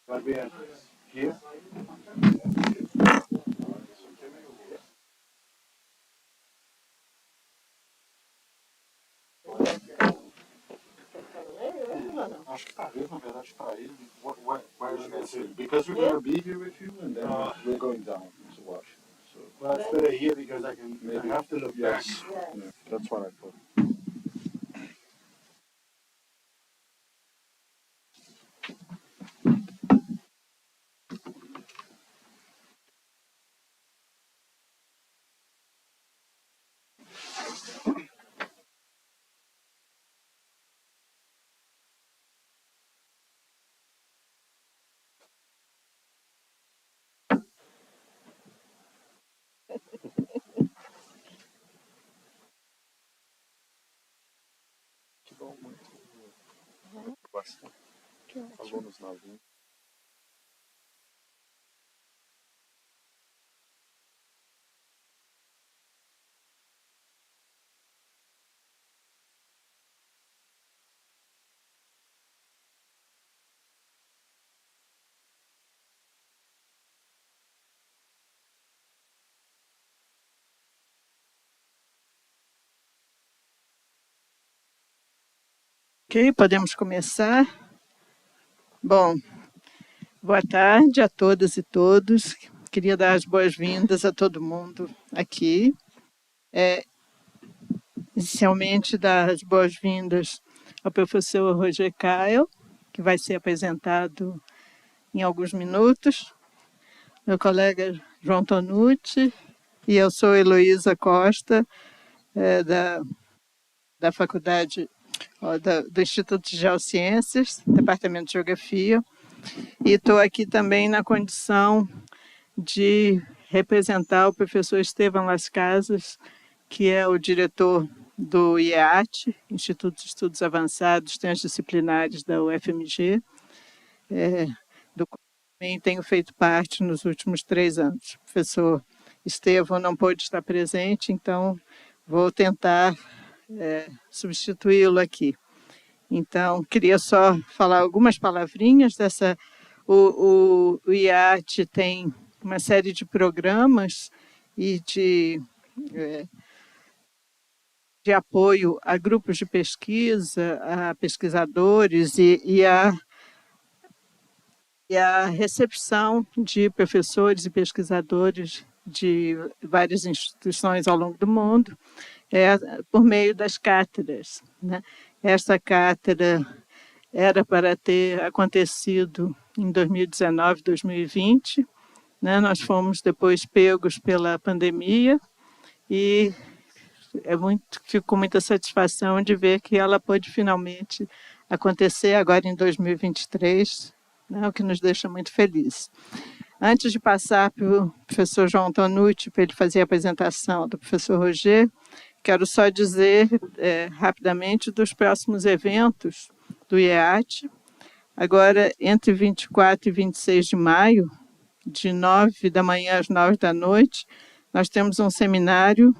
Vai ver aqui. Acho que tá vendo, na verdade, tá aí. Where are you guys sitting? Because we're gonna be here with you, and then we're going down to watch. So, well, it's better here because I can. Maybe I have to look back. Yeah, that's what I thought. Alunos novinhos. Ok, podemos começar. Bom, boa tarde a todas e todos. Queria dar as boas-vindas a todo mundo aqui. Inicialmente, dar as boas-vindas ao professor Roger Keil, que vai ser apresentado em alguns minutos, meu colega João Tonucci, e eu sou Heloísa Costa, da Faculdade do Instituto de Geociências, Departamento de Geografia, e estou aqui também na condição de representar o professor Estevão Las Casas, que é o diretor do IEAT, Instituto de Estudos Avançados Transdisciplinares da UFMG, do qual também tenho feito parte nos últimos 3 anos. O professor Estevão não pôde estar presente, então vou tentar substituí-lo aqui. Então, queria só falar algumas palavrinhas dessa. O IAT tem uma série de programas e de apoio a grupos de pesquisa, a pesquisadores e a recepção de professores e pesquisadores de várias instituições ao longo do mundo, por meio das cátedras, né? Esta cátedra era para ter acontecido em 2019, 2020, né? Nós fomos depois pegos pela pandemia e fico com muita satisfação de ver que ela pôde finalmente acontecer agora em 2023, né? O que nos deixa muito felizes. Antes de passar para o professor João Tonucci, para ele fazer a apresentação do professor Roger, quero só dizer rapidamente dos próximos eventos do IEAT. Agora, entre 24 e 26 de maio, de 9 da manhã às 9 da noite, nós temos um seminário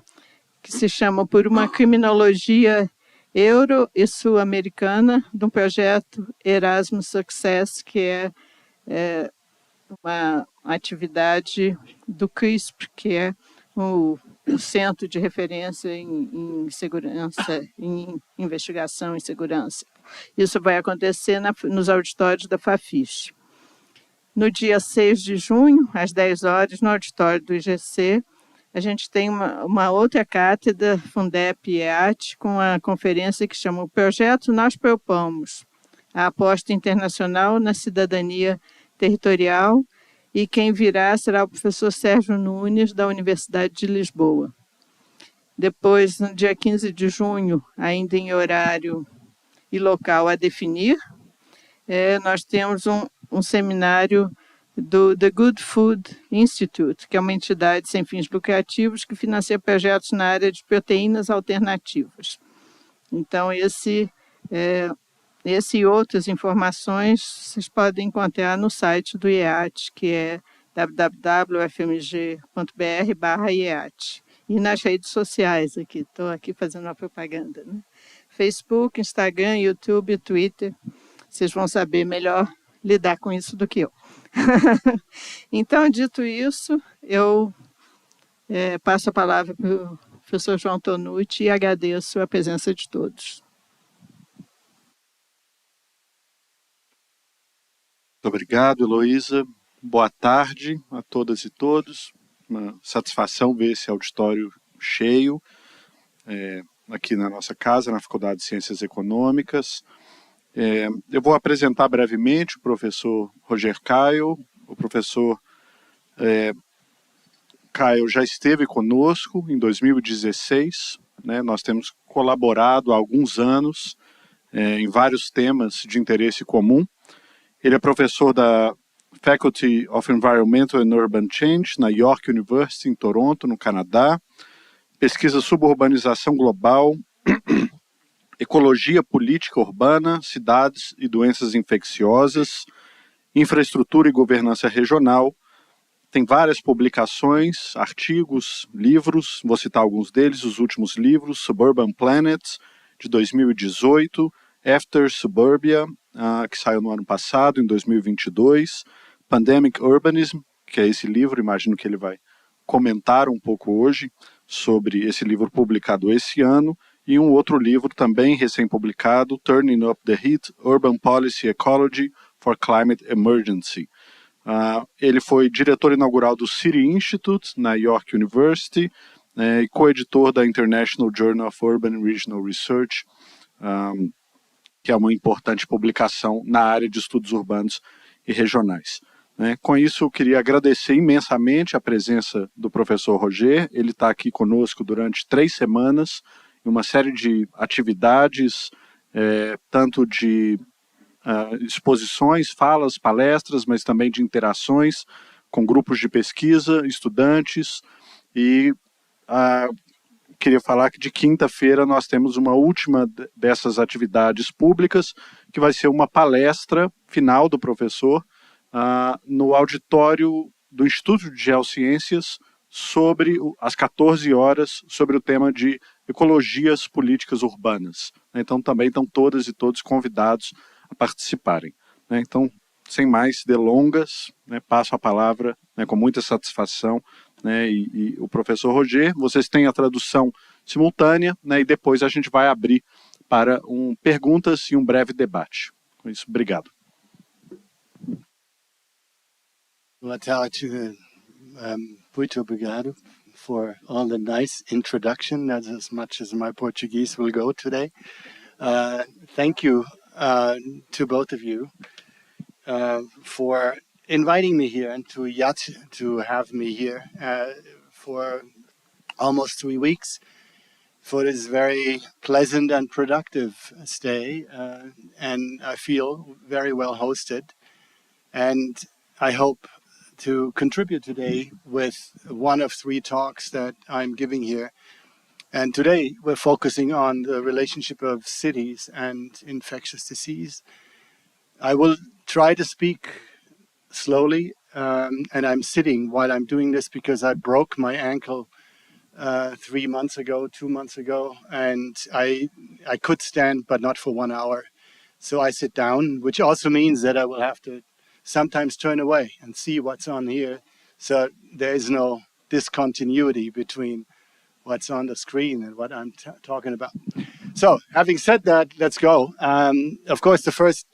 que se chama Por uma Criminologia Euro- e Sul-Americana, de um projeto Erasmus Success, que é uma atividade do CRISP, que é o Centro de Referência em Segurança, em Investigação em Segurança. Isso vai acontecer nos auditórios da Fafiche. No dia 6 de junho, às 10 horas, no auditório do IGC, a gente tem uma outra cátedra, Fundep-EAT, com a conferência que chama O Projeto Nós Propomos, a aposta internacional na cidadania territorial, e quem virá será o professor Sérgio Nunes, da Universidade de Lisboa. Depois, no dia 15 de junho, ainda em horário e local a definir, nós temos um seminário do The Good Food Institute, que é uma entidade sem fins lucrativos que financia projetos na área de proteínas alternativas. Então, esse e outras informações vocês podem encontrar no site do IEAT, que é www.fmg.br/IEAT. E nas redes sociais, estou aqui fazendo uma propaganda, né? Facebook, Instagram, YouTube, Twitter. Vocês vão saber melhor lidar com isso do que eu. Então, dito isso, eu passo a palavra para o professor João Tonucci e agradeço a presença de todos. Muito obrigado, Heloísa. Boa tarde a todas e todos. Uma satisfação ver esse auditório cheio aqui na nossa casa, na Faculdade de Ciências Econômicas. Eu vou apresentar brevemente o professor Roger Keil. O professor Keil já esteve conosco em 2016. Né? Nós temos colaborado há alguns anos em vários temas de interesse comum. Ele é professor da Faculty of Environmental and Urban Change na York University, em Toronto, no Canadá. Pesquisa suburbanização global Ecologia Política Urbana, Cidades e Doenças Infecciosas, Infraestrutura e Governança Regional. Tem várias publicações, artigos, livros, vou citar alguns deles, os últimos livros: Suburban Planets, de 2018, After Suburbia, que saiu no ano passado, em 2022, Pandemic Urbanism, que é esse livro, imagino que ele vai comentar um pouco hoje sobre esse livro publicado esse ano, e um outro livro também recém-publicado, Turning Up the Heat, Urban Policy Ecology for Climate Emergency. Ele foi diretor inaugural do City Institute, na York University, e coeditor da International Journal of Urban and Regional Research, que é uma importante publicação na área de estudos urbanos e regionais. Com isso, eu queria agradecer imensamente a presença do professor Roger. Ele está aqui conosco durante 3 semanas, em uma série de atividades, tanto de exposições, falas, palestras, mas também de interações com grupos de pesquisa, estudantes, e queria falar que de quinta-feira nós temos uma última dessas atividades públicas, que vai ser uma palestra final do professor no auditório do Instituto de Geociências, sobre às 14 horas, sobre o tema de ecologias políticas urbanas. Então também estão todas e todos convidados a participarem. Então, sem mais delongas, passo a palavra com muita satisfação, e o professor Roger. Vocês têm a tradução simultânea, e depois a gente vai abrir para perguntas e um breve debate. Com isso, obrigado. Boa tarde, muito obrigado for all the nice introduction. That's as much as my Portuguese will go today. Thank you to both of you for inviting me here and to have me here for almost 3 weeks for this very pleasant and productive stay, and I feel very well hosted, and I hope to contribute today with one of 3 talks that I'm giving here. And today we're focusing on the relationship of cities and infectious disease. I will try to speak slowly, and I'm sitting while I'm doing this because I broke my ankle 2 months ago, and I could stand, but not for 1 hour. So I sit down, which also means that I will have to sometimes turn away and see what's on here. So there is no discontinuity between what's on the screen and what I'm talking about. So having said that, let's go. Of course, the first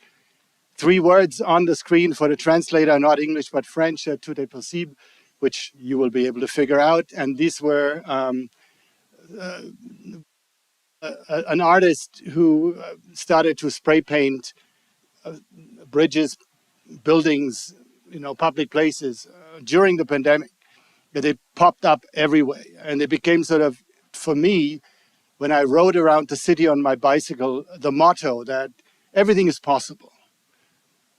3 words on the screen for the translator are not English, but French, tout est possible, which you will be able to figure out. And these were an artist who started to spray paint bridges, buildings, public places during the pandemic. That it popped up everywhere, and it became sort of, for me, when I rode around the city on my bicycle, the motto that everything is possible,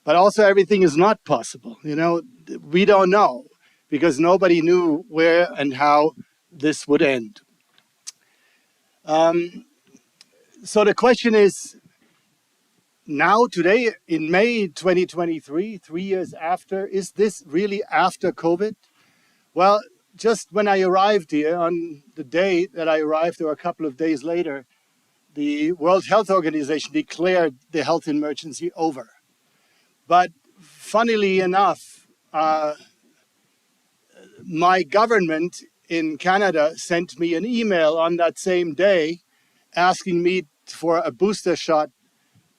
but also everything is not possible. We don't know, because nobody knew where and how this would end. So the question is, now, today, in May 2023, 3 years after, is this really after COVID? Well, just when I arrived here, on the day that I arrived, or a couple of days later, the World Health Organization declared the health emergency over. But funnily enough, my government in Canada sent me an email on that same day asking me for a booster shot,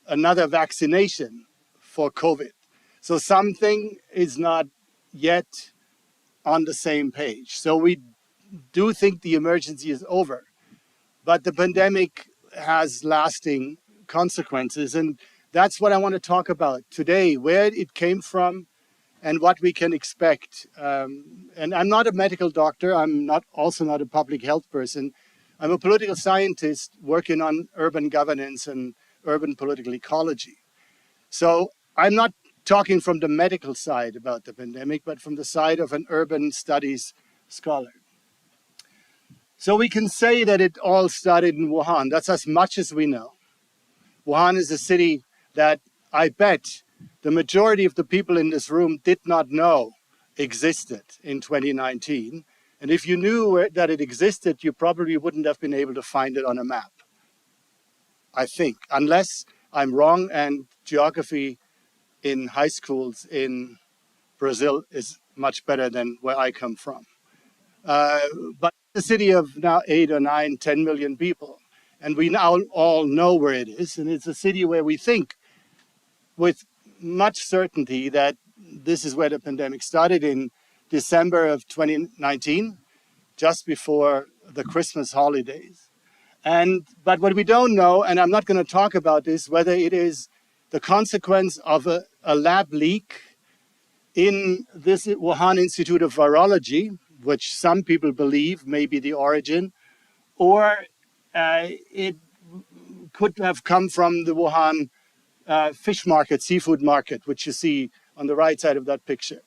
another vaccination for COVID. So something is not yet on the same page. So we do think the emergency is over, but the pandemic has lasting consequences. And that's what I want to talk about today, where it came from and what we can expect. And I'm not a medical doctor. I'm also not a public health person. I'm a political scientist working on urban governance and urban political ecology. So I'm not talking from the medical side about the pandemic, but from the side of an urban studies scholar. So we can say that it all started in Wuhan. That's as much as we know. Wuhan is a city that I bet the majority of the people in this room did not know existed in 2019. And if you knew that it existed, you probably wouldn't have been able to find it on a map, I think, unless I'm wrong and geography in high schools in Brazil is much better than where I come from. But the city of now 8 or 9, 10 million people, and we now all know where it is, and it's a city where we think with much certainty that this is where the pandemic started in December of 2019, just before the Christmas holidays. But what we don't know, and I'm not going to talk about this, whether it is the consequence of a lab leak in this Wuhan Institute of Virology, which some people believe may be the origin, or it could have come from the Wuhan fish market, seafood market, which you see on the right side of that picture.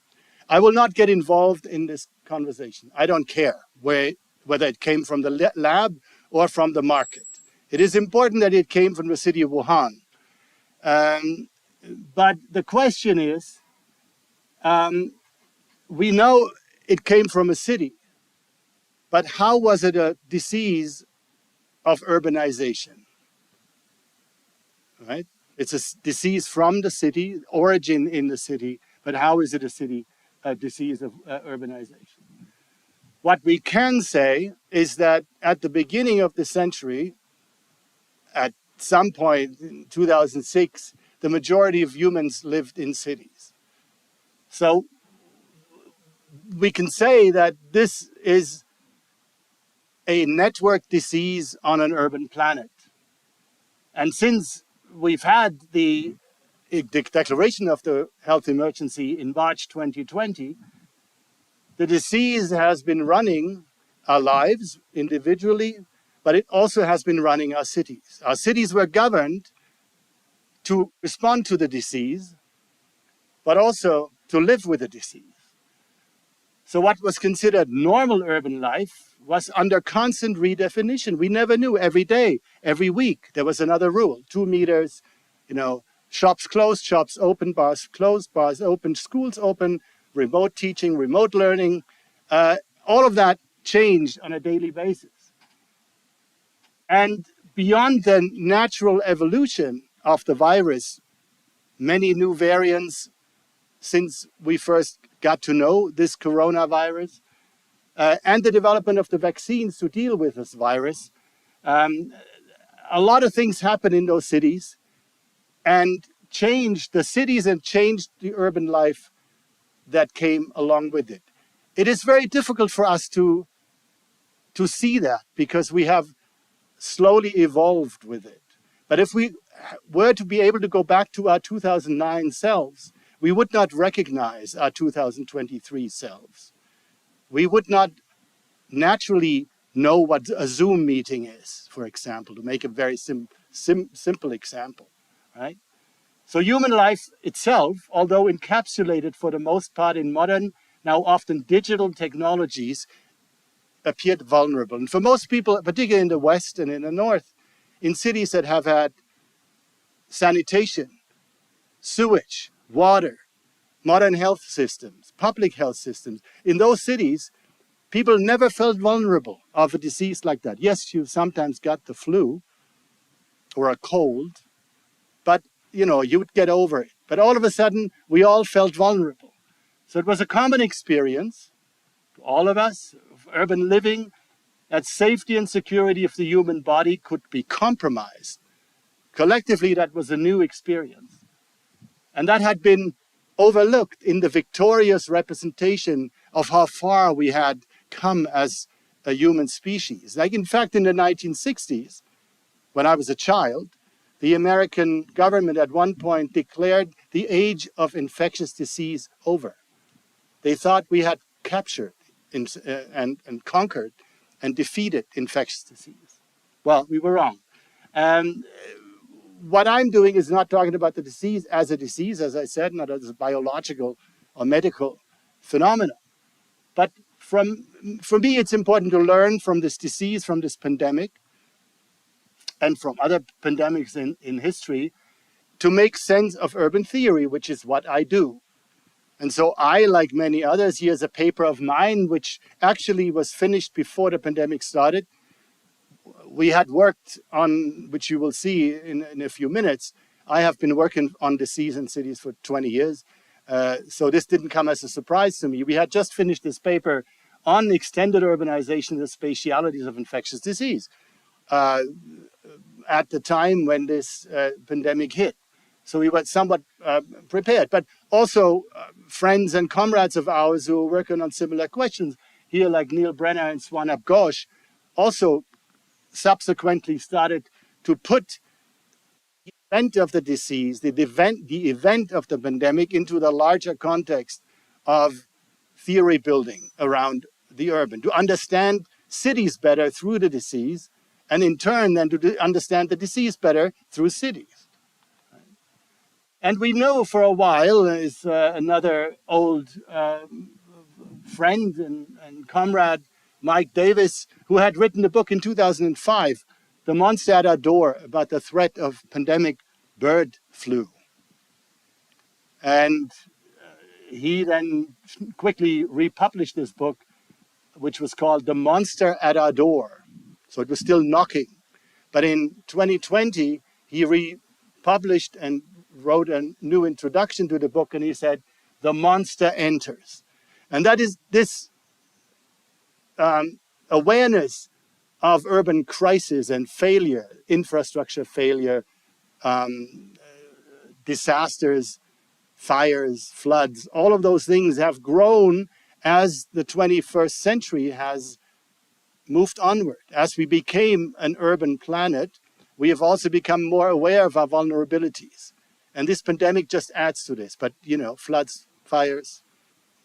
I will not get involved in this conversation. I don't care whether it came from the lab or from the market. It is important that it came from the city of Wuhan. But the question is, we know it came from a city, but how was it a disease of urbanization? Right? It's a disease from the city, origin in the city, but how is it a disease of urbanization? What we can say is that at the beginning of the century, at some point in 2006, the majority of humans lived in cities. So we can say that this is a network disease on an urban planet. And since we've had the declaration of the health emergency in March 2020, the disease has been running our lives individually, but it also has been running our cities. Our cities were governed to respond to the disease, but also to live with the disease. So what was considered normal urban life was under constant redefinition. We never knew. Every day, every week, there was another rule. 2 meters, shops closed, shops open, bars closed, bars open, schools open, remote teaching, remote learning. All of that changed on a daily basis. And beyond the natural evolution of the virus, many new variants since we first got to know this coronavirus, and the development of the vaccines to deal with this virus, a lot of things happened in those cities and changed the cities and changed the urban life that came along with it. It is very difficult for us to see that because we have slowly evolved with it. But if we were to be able to go back to our 2009 selves, we would not recognize our 2023 selves. We would not naturally know what a Zoom meeting is, for example, to make a very simple example, right? So human life itself, although encapsulated for the most part in modern, now often digital technologies, appeared vulnerable. And for most people, particularly in the West and in the North, in cities that have had sanitation, sewage, water, modern health systems, public health systems, in those cities, people never felt vulnerable of a disease like that. Yes, you sometimes got the flu or a cold, but you would get over it. But all of a sudden, we all felt vulnerable. So it was a common experience, all of us, of urban living, that safety and security of the human body could be compromised. Collectively, that was a new experience. And that had been overlooked in the victorious representation of how far we had come as a human species. Like, in fact, in the 1960s, when I was a child, the American government at one point declared the age of infectious disease over. They thought we had captured and conquered and defeated infectious disease. Well, we were wrong. What I'm doing is not talking about the disease, as I said, not as a biological or medical phenomenon. But for me, it's important to learn from this disease, from this pandemic, and from other pandemics in history, to make sense of urban theory, which is what I do. And so I, like many others, here's a paper of mine, which actually was finished before the pandemic started. We had worked on, which you will see in a few minutes, I have been working on disease in cities for 20 years. So this didn't come as a surprise to me. We had just finished this paper on extended urbanization and the spatialities of infectious disease at the time when this pandemic hit. So we were somewhat prepared, but also friends and comrades of ours who were working on similar questions here, like Neil Brenner and Swanab Ghosh, also subsequently started to put the event of the disease, the event of the pandemic into the larger context of theory building around the urban, to understand cities better through the disease, and in turn then to understand the disease better through cities. And we know for a while, is another old friend and comrade, Mike Davis, who had written a book in 2005, The Monster at Our Door, about the threat of pandemic bird flu. And he then quickly republished this book, which was called The Monster at Our Door. So it was still knocking. But in 2020, he republished and wrote a new introduction to the book, and he said, The Monster Enters. And that is this awareness of urban crisis and failure, infrastructure failure, disasters, fires, floods, all of those things have grown as the 21st century has moved onward. As we became an urban planet, we have also become more aware of our vulnerabilities. And this pandemic just adds to this. But, you know, floods, fires,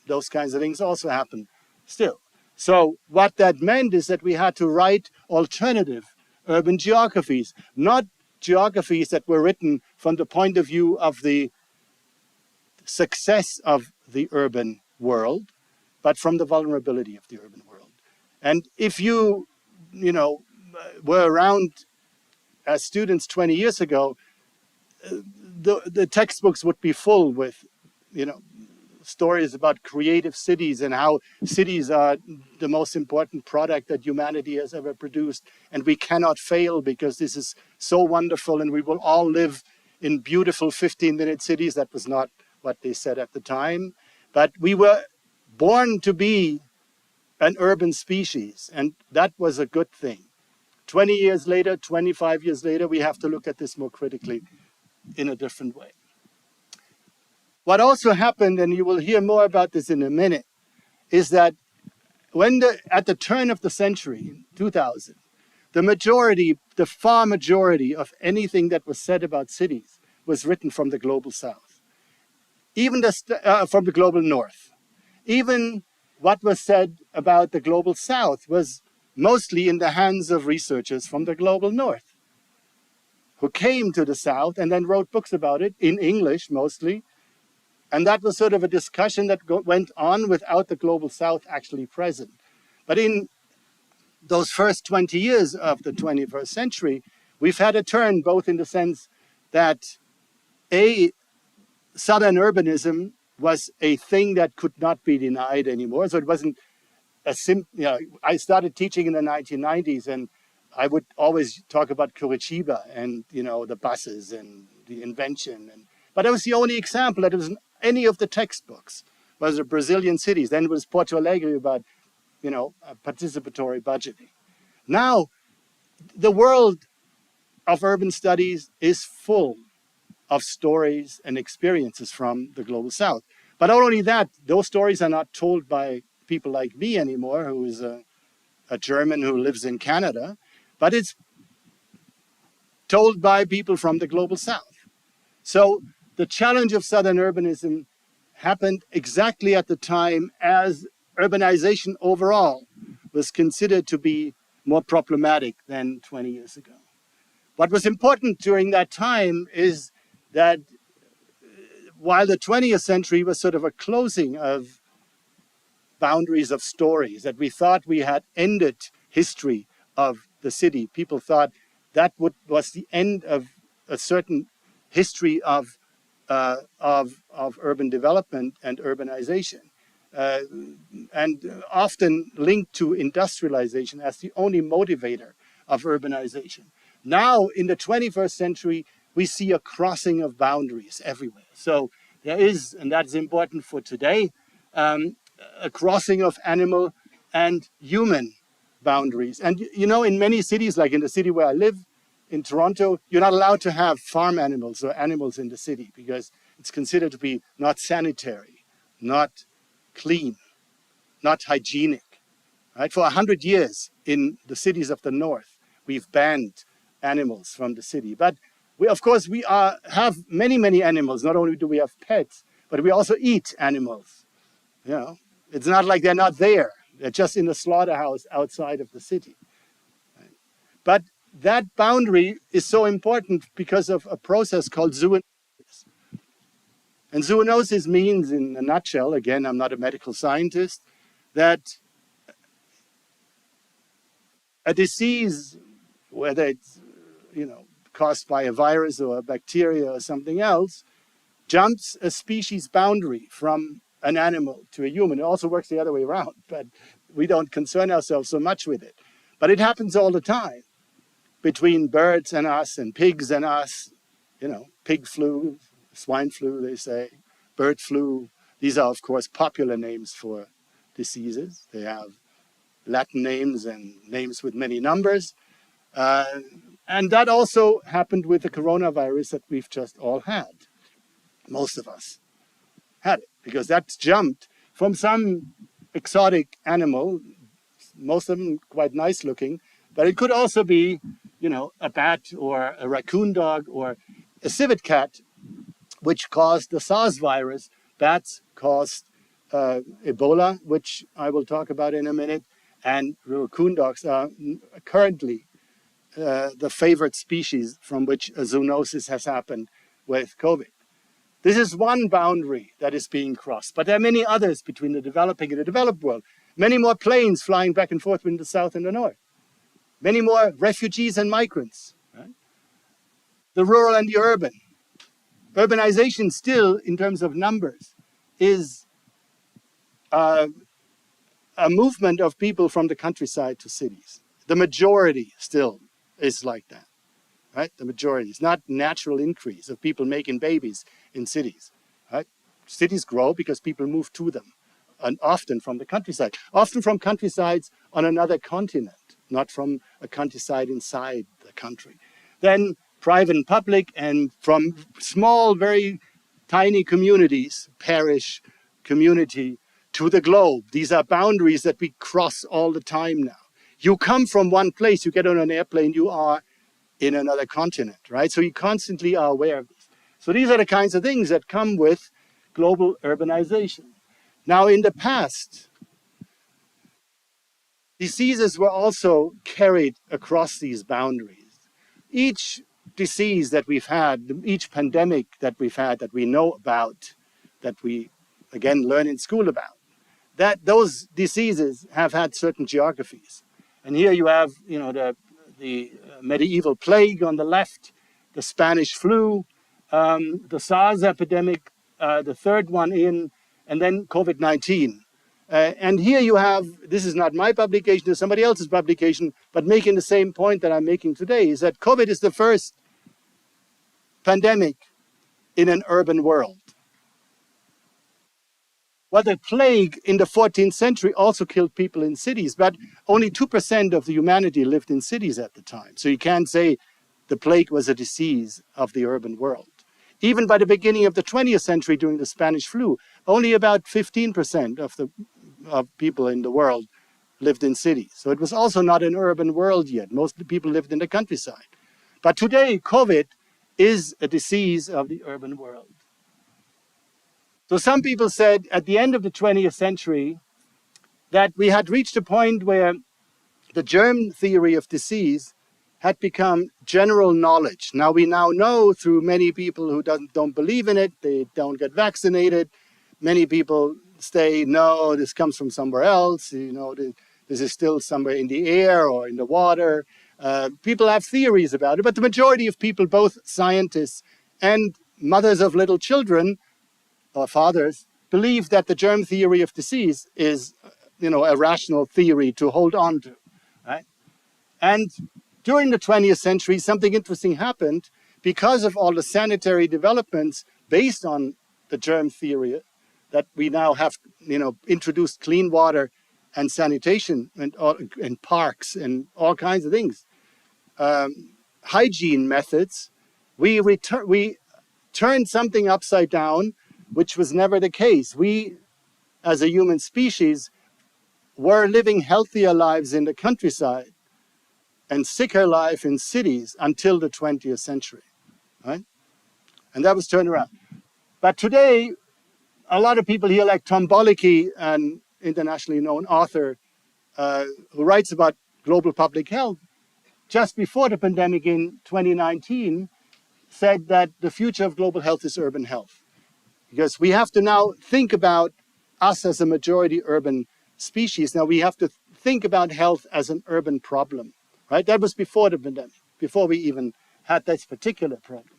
those kinds of things also happen still. So what that meant is that we had to write alternative urban geographies, not geographies that were written from the point of view of the success of the urban world, but from the vulnerability of the urban world. And if you were around as students 20 years ago, the textbooks would be full with, stories about creative cities and how cities are the most important product that humanity has ever produced. And we cannot fail because this is so wonderful and we will all live in beautiful 15-minute cities. That was not what they said at the time. But we were born to be an urban species, and that was a good thing. 20 years later, 25 years later, we have to look at this more critically in a different way. What also happened, and you will hear more about this in a minute, is that at the turn of the century, 2000, the far majority of anything that was said about cities was written from the global south, even from the global north. Even what was said about the global south was mostly in the hands of researchers from the global north, who came to the south and then wrote books about it, in English mostly. And that was sort of a discussion that went on without the global south actually present. But in those first 20 years of the 21st century, we've had a turn, both in the sense that southern urbanism was a thing that could not be denied anymore. So it wasn't I started teaching in the 1990s, and I would always talk about Curitiba and, the buses and the invention. But that was the only example that was in any of the textbooks. Was the Brazilian cities. Then it was Porto Alegre about, participatory budgeting. Now, the world of urban studies is full of stories and experiences from the global south. But not only that, those stories are not told by people like me anymore, who is a German who lives in Canada, but it's told by people from the global south. So the challenge of southern urbanism happened exactly at the time as urbanization overall was considered to be more problematic than 20 years ago. What was important during that time is that while the 20th century was sort of a closing of boundaries of stories, that we thought we had ended history of the city. People thought that was the end of a certain history of urban development and urbanization, and often linked to industrialization as the only motivator of urbanization. Now, in the 21st century, we see a crossing of boundaries everywhere. So there is, and that's important for today, a crossing of animal and human boundaries. And you know, in many cities, like in the city where I live, in Toronto, you're not allowed to have farm animals or animals in the city because it's considered to be not sanitary, not clean, not hygienic. Right? For 100 years in the cities of the north, we've banned animals from the city. But we, of course, have many animals. Not only do we have pets, but we also eat animals. You know, it's not like they're not there. They're just in the slaughterhouse outside of the city. Right? But that boundary is so important because of a process called zoonosis. And zoonosis means, in a nutshell, again, I'm not a medical scientist, that a disease, whether it's, you know, caused by a virus or a bacteria or something else, jumps a species boundary from an animal to a human. It also works the other way around, but we don't concern ourselves so much with it. But it happens all the time between birds and us and pigs and us. You know, pig flu, swine flu, they say, bird flu. These are, of course, popular names for diseases. They have Latin names and names with many numbers. And that also happened with the coronavirus that we've just all had. Most of us had it because that's jumped from some exotic animal, most of them quite nice looking, but it could also be, you know, a bat or a raccoon dog or a civet cat, which caused the SARS virus. Bats caused Ebola, which I will talk about in a minute, and raccoon dogs are currently the favorite species from which a zoonosis has happened with COVID. This is one boundary that is being crossed, but there are many others between the developing and the developed world. Many more planes flying back and forth between the south and the north. Many more refugees and migrants. Right? The rural and the urban. Urbanization still, in terms of numbers, is a movement of people from the countryside to cities. The majority still is like that. Right? The majority. It's not natural increase of people making babies in cities. Right? Cities grow because people move to them, and often from the countryside, often from countrysides on another continent, not from a countryside inside the country. Then private and public, and from small, very tiny communities, parish, community, to the globe. These are boundaries that we cross all the time now. You come from one place, you get on an airplane, you are in another continent, right? So you constantly are aware of this. So these are the kinds of things that come with global urbanization. Now, in the past, diseases were also carried across these boundaries. Each disease that we've had, each pandemic that we've had that we know about, that we, again, learn in school about, that those diseases have had certain geographies. And here you have, you know, the medieval plague on the left, the Spanish flu, the SARS epidemic, the third one in, and then COVID-19. And here you have, this is not my publication, it's somebody else's publication, but making the same point that I'm making today, is that COVID is the first pandemic in an urban world. Well, the plague in the 14th century also killed people in cities, but only 2% of the humanity lived in cities at the time. So you can't say the plague was a disease of the urban world. Even by the beginning of the 20th century, during the Spanish flu, only about 15% of people in the world lived in cities. So it was also not an urban world yet. Most of the people lived in the countryside. But today, COVID is a disease of the urban world. So some people said at the end of the 20th century that we had reached a point where the germ theory of disease had become general knowledge. Now we now know through many people who don't believe in it, they don't get vaccinated. Many people say, no, this comes from somewhere else. You know, this is still somewhere in the air or in the water. People have theories about it, but the majority of people, both scientists and mothers of little children, or fathers, believe that the germ theory of disease is, a rational theory to hold on to, right? And during the 20th century, something interesting happened because of all the sanitary developments based on the germ theory, that we now have, introduced clean water and sanitation and parks and all kinds of things. Hygiene methods, we turned something upside down, which was never the case. We, as a human species, were living healthier lives in the countryside and sicker life in cities until the 20th century, right? And that was turned around. But today, a lot of people here, like AbdouMaliq, an internationally known author who writes about global public health, just before the pandemic in 2019, said that the future of global health is urban health. Because we have to now think about us as a majority urban species. Now we have to think about health as an urban problem, right? That was before the pandemic, before we even had this particular problem.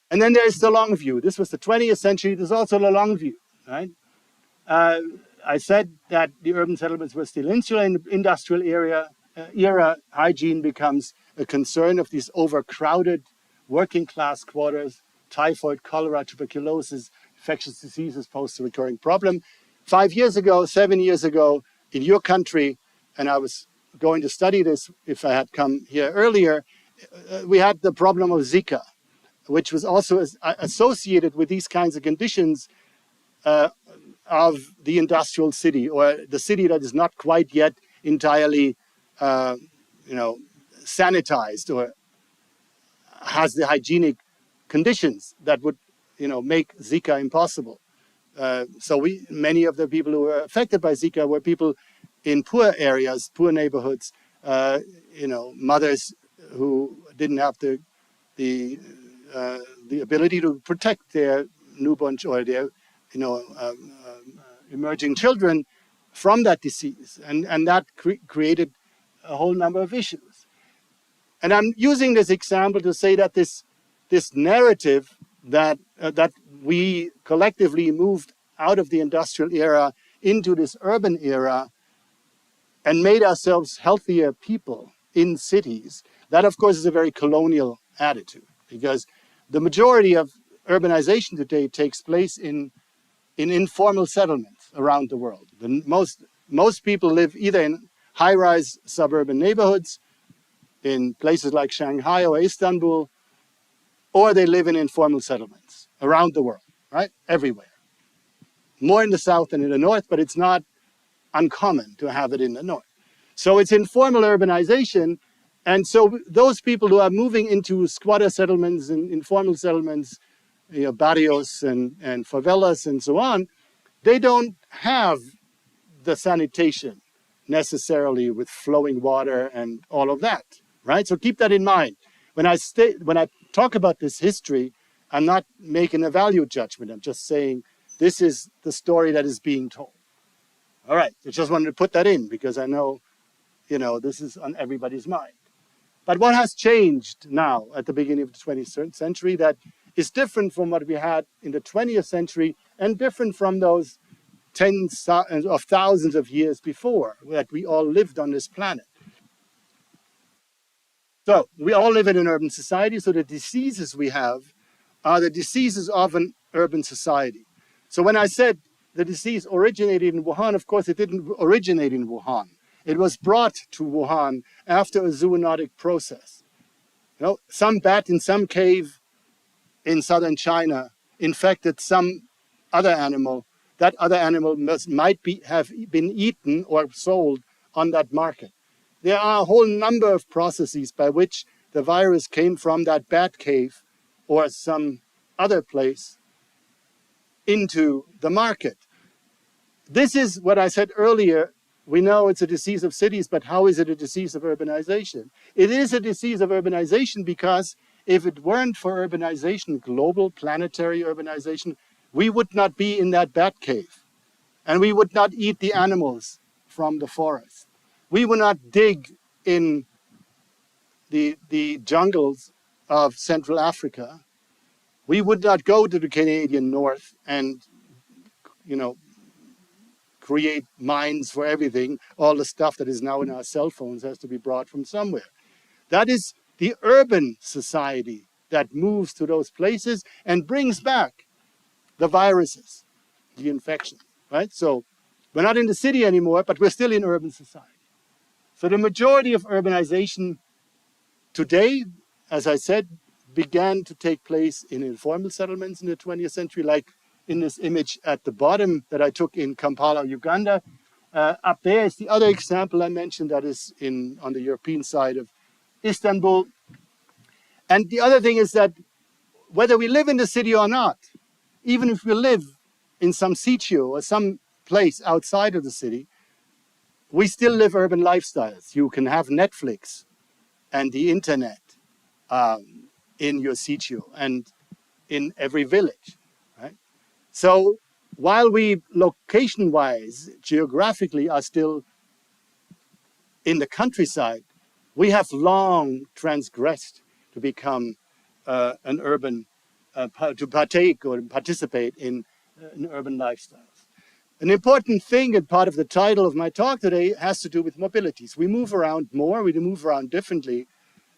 And then there's the long view. This was the 20th century. There's also the long view, right? I said that the urban settlements were still insular in the industrial era. Hygiene becomes a concern of these overcrowded working class quarters. Typhoid, cholera, tuberculosis, infectious diseases pose a recurring problem. 5 years ago, 7 years ago, in your country, and I was going to study this if I had come here earlier, we had the problem of Zika, which was also associated with these kinds of conditions of the industrial city, or the city that is not quite yet entirely, sanitized, or has the hygienic conditions that would, make Zika impossible. So many of the people who were affected by Zika were people in poor areas, poor neighborhoods, mothers who didn't have the ability to protect their newborn or their, emerging children from that disease, and that created a whole number of issues. And I'm using this example to say that this narrative that we collectively moved out of the industrial era into this urban era and made ourselves healthier people in cities, that of course is a very colonial attitude, because the majority of urbanization today takes place in informal settlements around the world. Most people live either in high-rise suburban neighborhoods in places like Shanghai or Istanbul, or they live in informal settlements around the world, right? Everywhere. More in the south than in the north, but it's not uncommon to have it in the north. So it's informal urbanization. And so those people who are moving into squatter settlements and informal settlements, barrios and favelas and so on, they don't have the sanitation necessarily with flowing water and all of that, right? So keep that in mind. When I talk about this history, I'm not making a value judgment. I'm just saying this is the story that is being told. All right, I just wanted to put that in because I know, this is on everybody's mind. But what has changed now at the beginning of the 20th century that is different from what we had in the 20th century and different from those tens of thousands of years before that we all lived on this planet? So we all live in an urban society, so the diseases we have are the diseases of an urban society. So when I said the disease originated in Wuhan, of course it didn't originate in Wuhan. It was brought to Wuhan after a zoonotic process. Some bat in some cave in southern China infected some other animal. That other animal might have been eaten or sold on that market. There are a whole number of processes by which the virus came from that bat cave or some other place into the market. This is what I said earlier. We know it's a disease of cities, but how is it a disease of urbanization? It is a disease of urbanization because if it weren't for urbanization, global planetary urbanization, we would not be in that bat cave, and we would not eat the animals from the forest. We would not dig in the jungles of Central Africa, we would not go to the Canadian North and, you know, create mines for everything. All the stuff that is now in our cell phones has to be brought from somewhere. That is the urban society that moves to those places and brings back the viruses, the infection, right? So we're not in the city anymore, but we're still in urban society. So the majority of urbanization today, as I said, began to take place in informal settlements in the 20th century, like in this image at the bottom that I took in Kampala, Uganda. Up there is the other example I mentioned that is on the European side of Istanbul. And the other thing is that whether we live in the city or not, even if we live in some sitio or some place outside of the city, we still live urban lifestyles. You can have Netflix and the internet in your sitio and in every village, right? So while we location-wise, geographically are still in the countryside, we have long transgressed to become an urban, to partake or participate in urban lifestyles. An important thing and part of the title of my talk today has to do with mobilities. We move around more, we move around differently.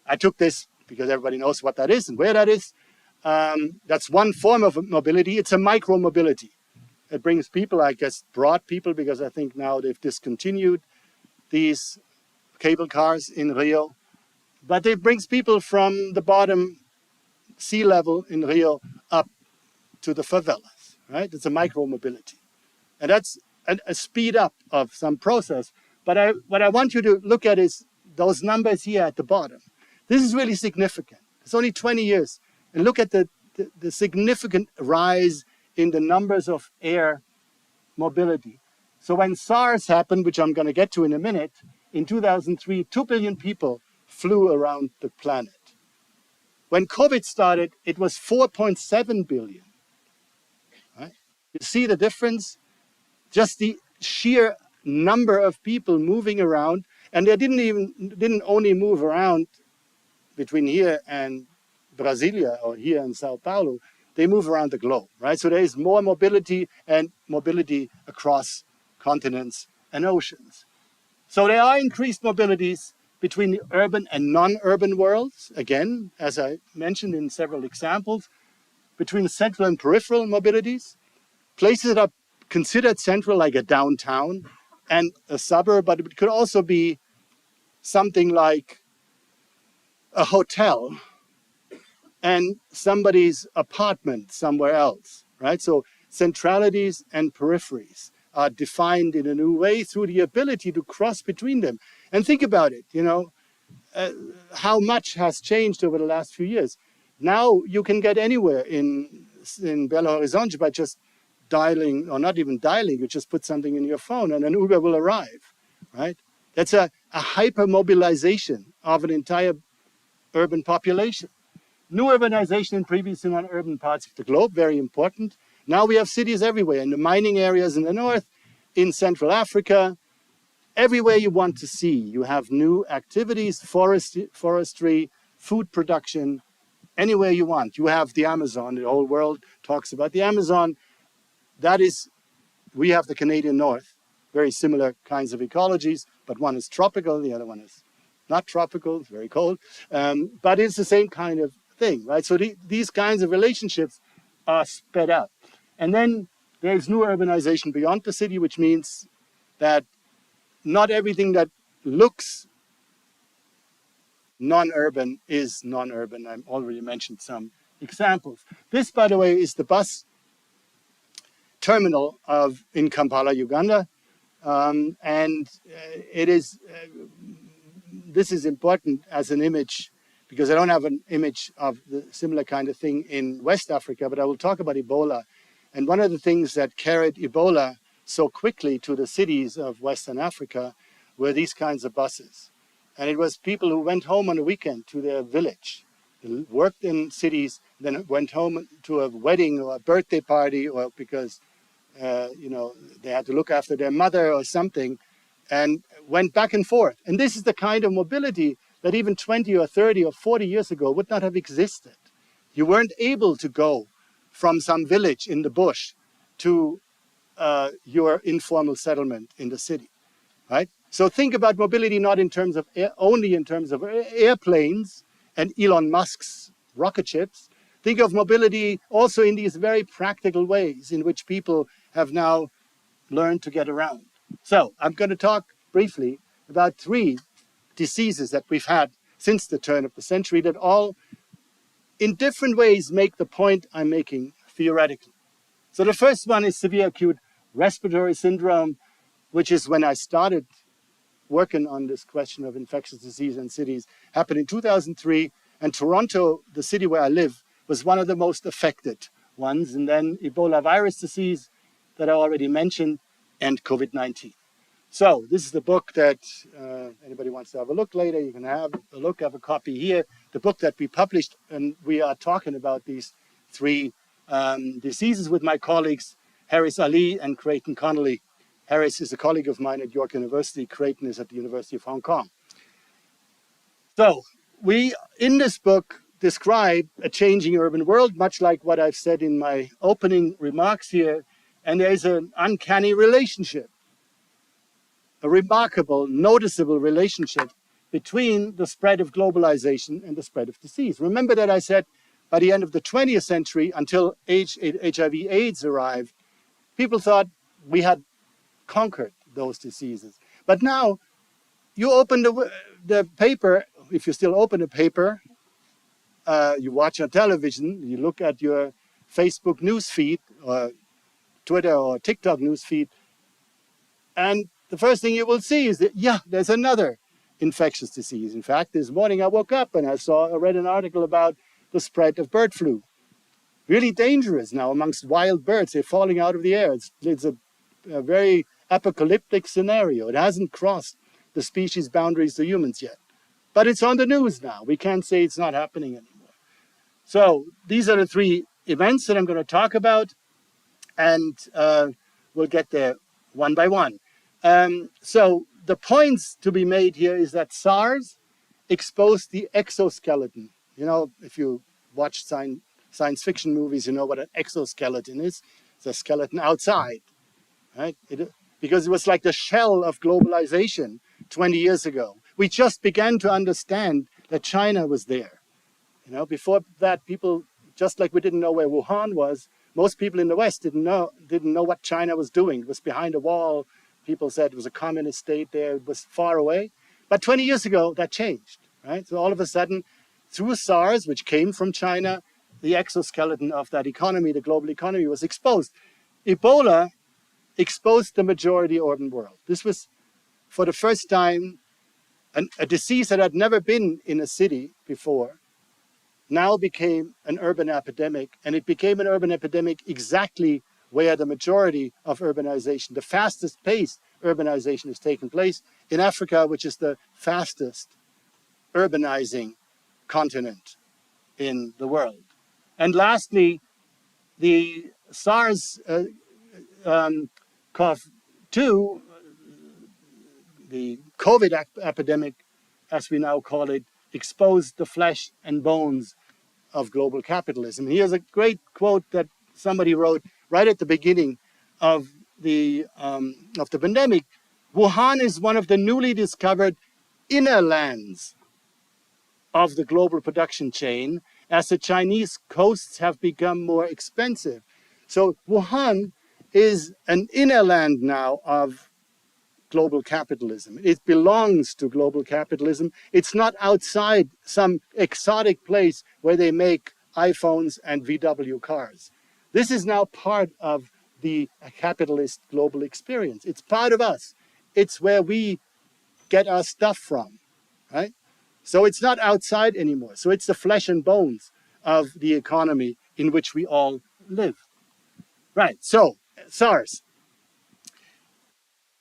I took this because everybody knows what that is and where that is. That's one form of mobility. It's a micro-mobility. It brings people, I guess, brought people, because I think now they've discontinued these cable cars in Rio. But it brings people from the bottom sea level in Rio up to the favelas, right? It's a micro-mobility. And that's a speed up of some process. But what I want you to look at is those numbers here at the bottom. This is really significant. It's only 20 years. And look at the significant rise in the numbers of air mobility. So when SARS happened, which I'm going to get to in a minute, in 2003, 2 billion people flew around the planet. When COVID started, it was 4.7 billion. Right? You see the difference? Just the sheer number of people moving around, and they didn't only move around between here and Brasilia or here in Sao Paulo, they move around the globe, right? So there is more mobility and mobility across continents and oceans. So there are increased mobilities between the urban and non-urban worlds, again, as I mentioned in several examples, between central and peripheral mobilities, places that are considered central, like a downtown and a suburb, but it could also be something like a hotel and somebody's apartment somewhere else, right? So centralities and peripheries are defined in a new way through the ability to cross between them. And think about it, you know, how much has changed over the last few years. Now you can get anywhere in Belo Horizonte by just dialing, or not even dialing, you just put something in your phone and an Uber will arrive, right? That's a hypermobilization of an entire urban population. New urbanization in previously non-urban parts of the globe, very important. Now we have cities everywhere, in the mining areas in the north, in Central Africa, everywhere you want to see. You have new activities, forestry, food production, anywhere you want. You have the Amazon, the whole world talks about the Amazon. That is, we have the Canadian North, very similar kinds of ecologies, but one is tropical, the other one is not tropical, it's very cold, but it's the same kind of thing, right? So these kinds of relationships are sped up. And then there's new urbanization beyond the city, which means that not everything that looks non-urban is non-urban. I've already mentioned some examples. This, by the way, is the bus terminal in Kampala, Uganda. It is, this is important as an image, because I don't have an image of the similar kind of thing in West Africa, but I will talk about Ebola. And one of the things that carried Ebola so quickly to the cities of Western Africa were these kinds of buses. And it was people who went home on the weekend to their village, worked in cities, then went home to a wedding or a birthday party, or because you know, they had to look after their mother or something, and went back and forth. And this is the kind of mobility that even 20 or 30 or 40 years ago would not have existed. You weren't able to go from some village in the bush to your informal settlement in the city, right? So think about mobility not in terms of only in terms of airplanes and Elon Musk's rocket ships. Think of mobility also in these very practical ways in which people have now learned to get around. So I'm going to talk briefly about 3 diseases that we've had since the turn of the century that all in different ways make the point I'm making theoretically. So the first one is severe acute respiratory syndrome, which is when I started working on this question of infectious disease in cities, happened in 2003. And Toronto, the city where I live, was one of the most affected ones. And then Ebola virus disease that I already mentioned, and COVID-19. So this is the book that anybody wants to have a look later, you can have a look, have a copy here. The book that we published, and we are talking about these 3 diseases with my colleagues, Harris Ali and Creighton Connolly. Harris is a colleague of mine at York University. Creighton is at the University of Hong Kong. So we, in this book, describe a changing urban world, much like what I've said in my opening remarks here. And there's an uncanny relationship, a remarkable, noticeable relationship between the spread of globalization and the spread of disease. Remember that I said by the end of the 20th century, until HIV/AIDS arrived, people thought we had conquered those diseases. But now you open the paper, if you still open a paper, you watch on television, you look at your Facebook news feed or Twitter or TikTok news feed, and the first thing you will see is that, yeah, there's another infectious disease. In fact, this morning I woke up and I read an article about the spread of bird flu. Really dangerous now amongst wild birds. They're falling out of the air. It's a very apocalyptic scenario. It hasn't crossed the species boundaries to humans yet. But it's on the news now. We can't say it's not happening anymore. So these are the 3 events that I'm going to talk about, and we'll get there one by one. So the points to be made here is that SARS exposed the exoskeleton. You know, if you watch science fiction movies, you know what an exoskeleton is. It's a skeleton outside, right? Because it was like the shell of globalization 20 years ago. We just began to understand that China was there. You know, before that, people, just like we didn't know where Wuhan was, most people in the West didn't know what China was doing. It was behind a wall. People said it was a communist state there. It was far away. But 20 years ago, that changed, right? So all of a sudden, through SARS, which came from China, the exoskeleton of that economy, the global economy, was exposed. Ebola exposed the majority urban world. This was, for the first time, a disease that had never been in a city before, now became an urban epidemic, and it became an urban epidemic exactly where the majority of urbanization, the fastest paced urbanization has taken place in Africa, which is the fastest urbanizing continent in the world. And lastly, the SARS-CoV-2, the COVID epidemic, as we now call it, exposed the flesh and bones of global capitalism. Here's a great quote that somebody wrote right at the beginning of the pandemic. Wuhan is one of the newly discovered inner lands of the global production chain, as the Chinese coasts have become more expensive. So Wuhan is an inner land now of global capitalism. It belongs to global capitalism. It's not outside some exotic place where they make iPhones and VW cars. This is now part of the capitalist global experience. It's part of us. It's where we get our stuff from, right? So it's not outside anymore. So it's the flesh and bones of the economy in which we all live. Right, so SARS.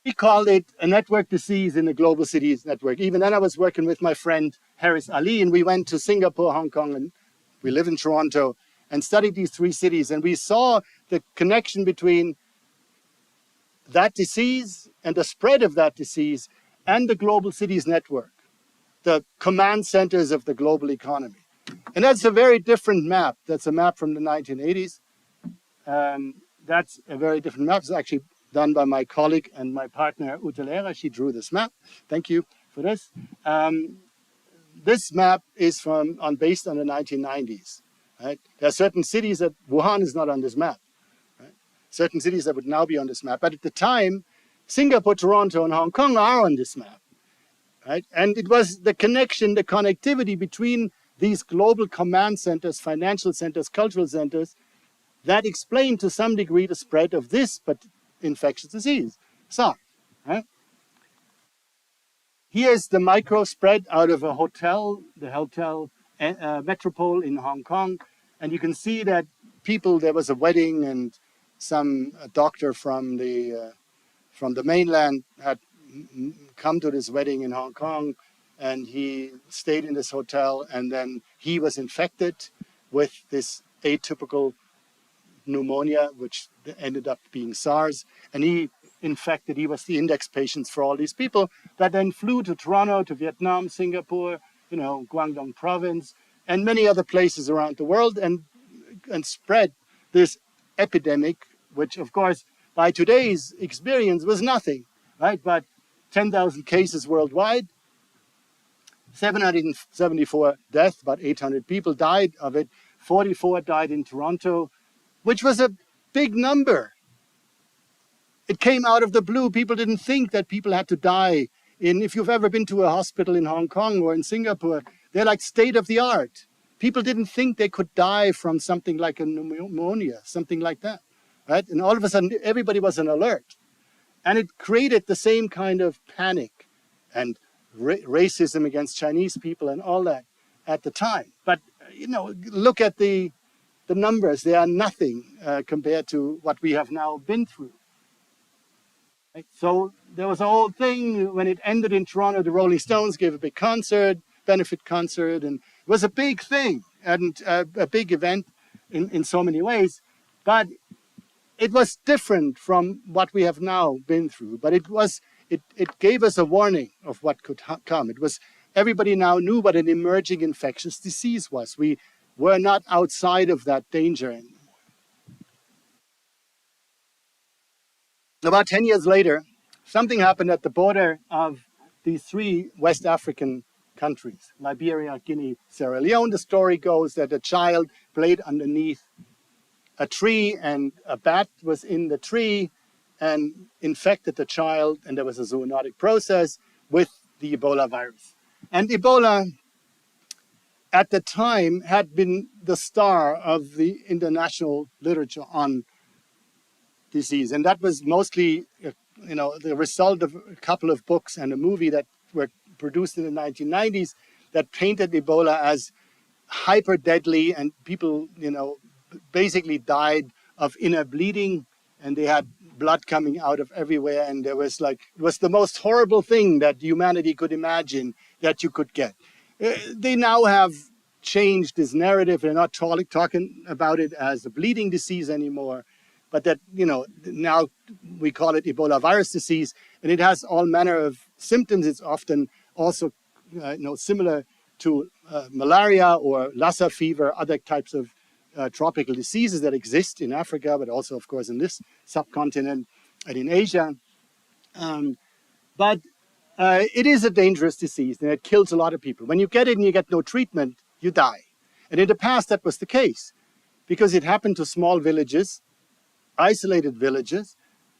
We called it a network disease in the global cities network. Even then I was working with my friend Harris Ali, and we went to Singapore, Hong Kong, and we live in Toronto, and studied these 3 cities. And we saw the connection between that disease and the spread of that disease and the global cities network, the command centers of the global economy. And that's a very different map. That's a map from the 1980s. That's a very different map. It's actually done by my colleague and my partner, Ute Lehrer. She drew this map. Thank you for this. This map is based on the 1990s. Right? There are certain cities that Wuhan is not on this map. Right? Certain cities that would now be on this map. But at the time, Singapore, Toronto, and Hong Kong are on this map. Right? And it was the connection, the connectivity between these global command centers, financial centers, cultural centers, that explained to some degree the spread of this infectious disease, SARS. Right? Here's the micro spread out of a hotel, the hotel Metropole in Hong Kong. And you can see that there was a wedding, and some doctor from the mainland had come to this wedding in Hong Kong, and he stayed in this hotel, and then he was infected with this atypical pneumonia, which ended up being SARS, and he was the index patient for all these people that then flew to Toronto, to Vietnam, Singapore, Guangdong province, and many other places around the world, and spread this epidemic, which of course by today's experience was nothing, right? But 10,000 cases worldwide, 774 deaths, about 800 people died of it, 44 died in Toronto, which was a big number. It came out of the blue. People didn't think that people had to die. If you've ever been to a hospital in Hong Kong or in Singapore, they're like state of the art. People didn't think they could die from something like a pneumonia, something like that, right? And all of a sudden, everybody was on alert. And it created the same kind of panic and racism against Chinese people and all that at the time. But, look at the numbers. They are nothing compared to what we have now been through. Right? So there was a whole thing when it ended in Toronto. The Rolling Stones gave a big concert, benefit concert, and it was a big thing and a big event in so many ways. But it was different from what we have now been through. But it gave us a warning of what could come. Everybody now knew what an emerging infectious disease was. We were not outside of that danger anymore. About 10 years later, something happened at the border of these three West African countries, Liberia, Guinea, Sierra Leone. The story goes that a child played underneath a tree, and a bat was in the tree and infected the child, and there was a zoonotic process with the Ebola virus. And Ebola, at the time, had been the star of the international literature on disease. And that was mostly, the result of a couple of books and a movie that were produced in the 1990s that painted Ebola as hyper deadly, and people, basically died of inner bleeding, and they had blood coming out of everywhere. And it was the most horrible thing that humanity could imagine that you could get. They now have changed this narrative. They're not talking about it as a bleeding disease anymore, but that, now we call it Ebola virus disease, and it has all manner of symptoms. It's often also, similar to malaria or Lassa fever, other types of tropical diseases that exist in Africa, but also, of course, in this subcontinent and in Asia. But it is a dangerous disease, and it kills a lot of people. When you get it and you get no treatment, you die. And in the past, that was the case, because it happened to small villages, isolated villages,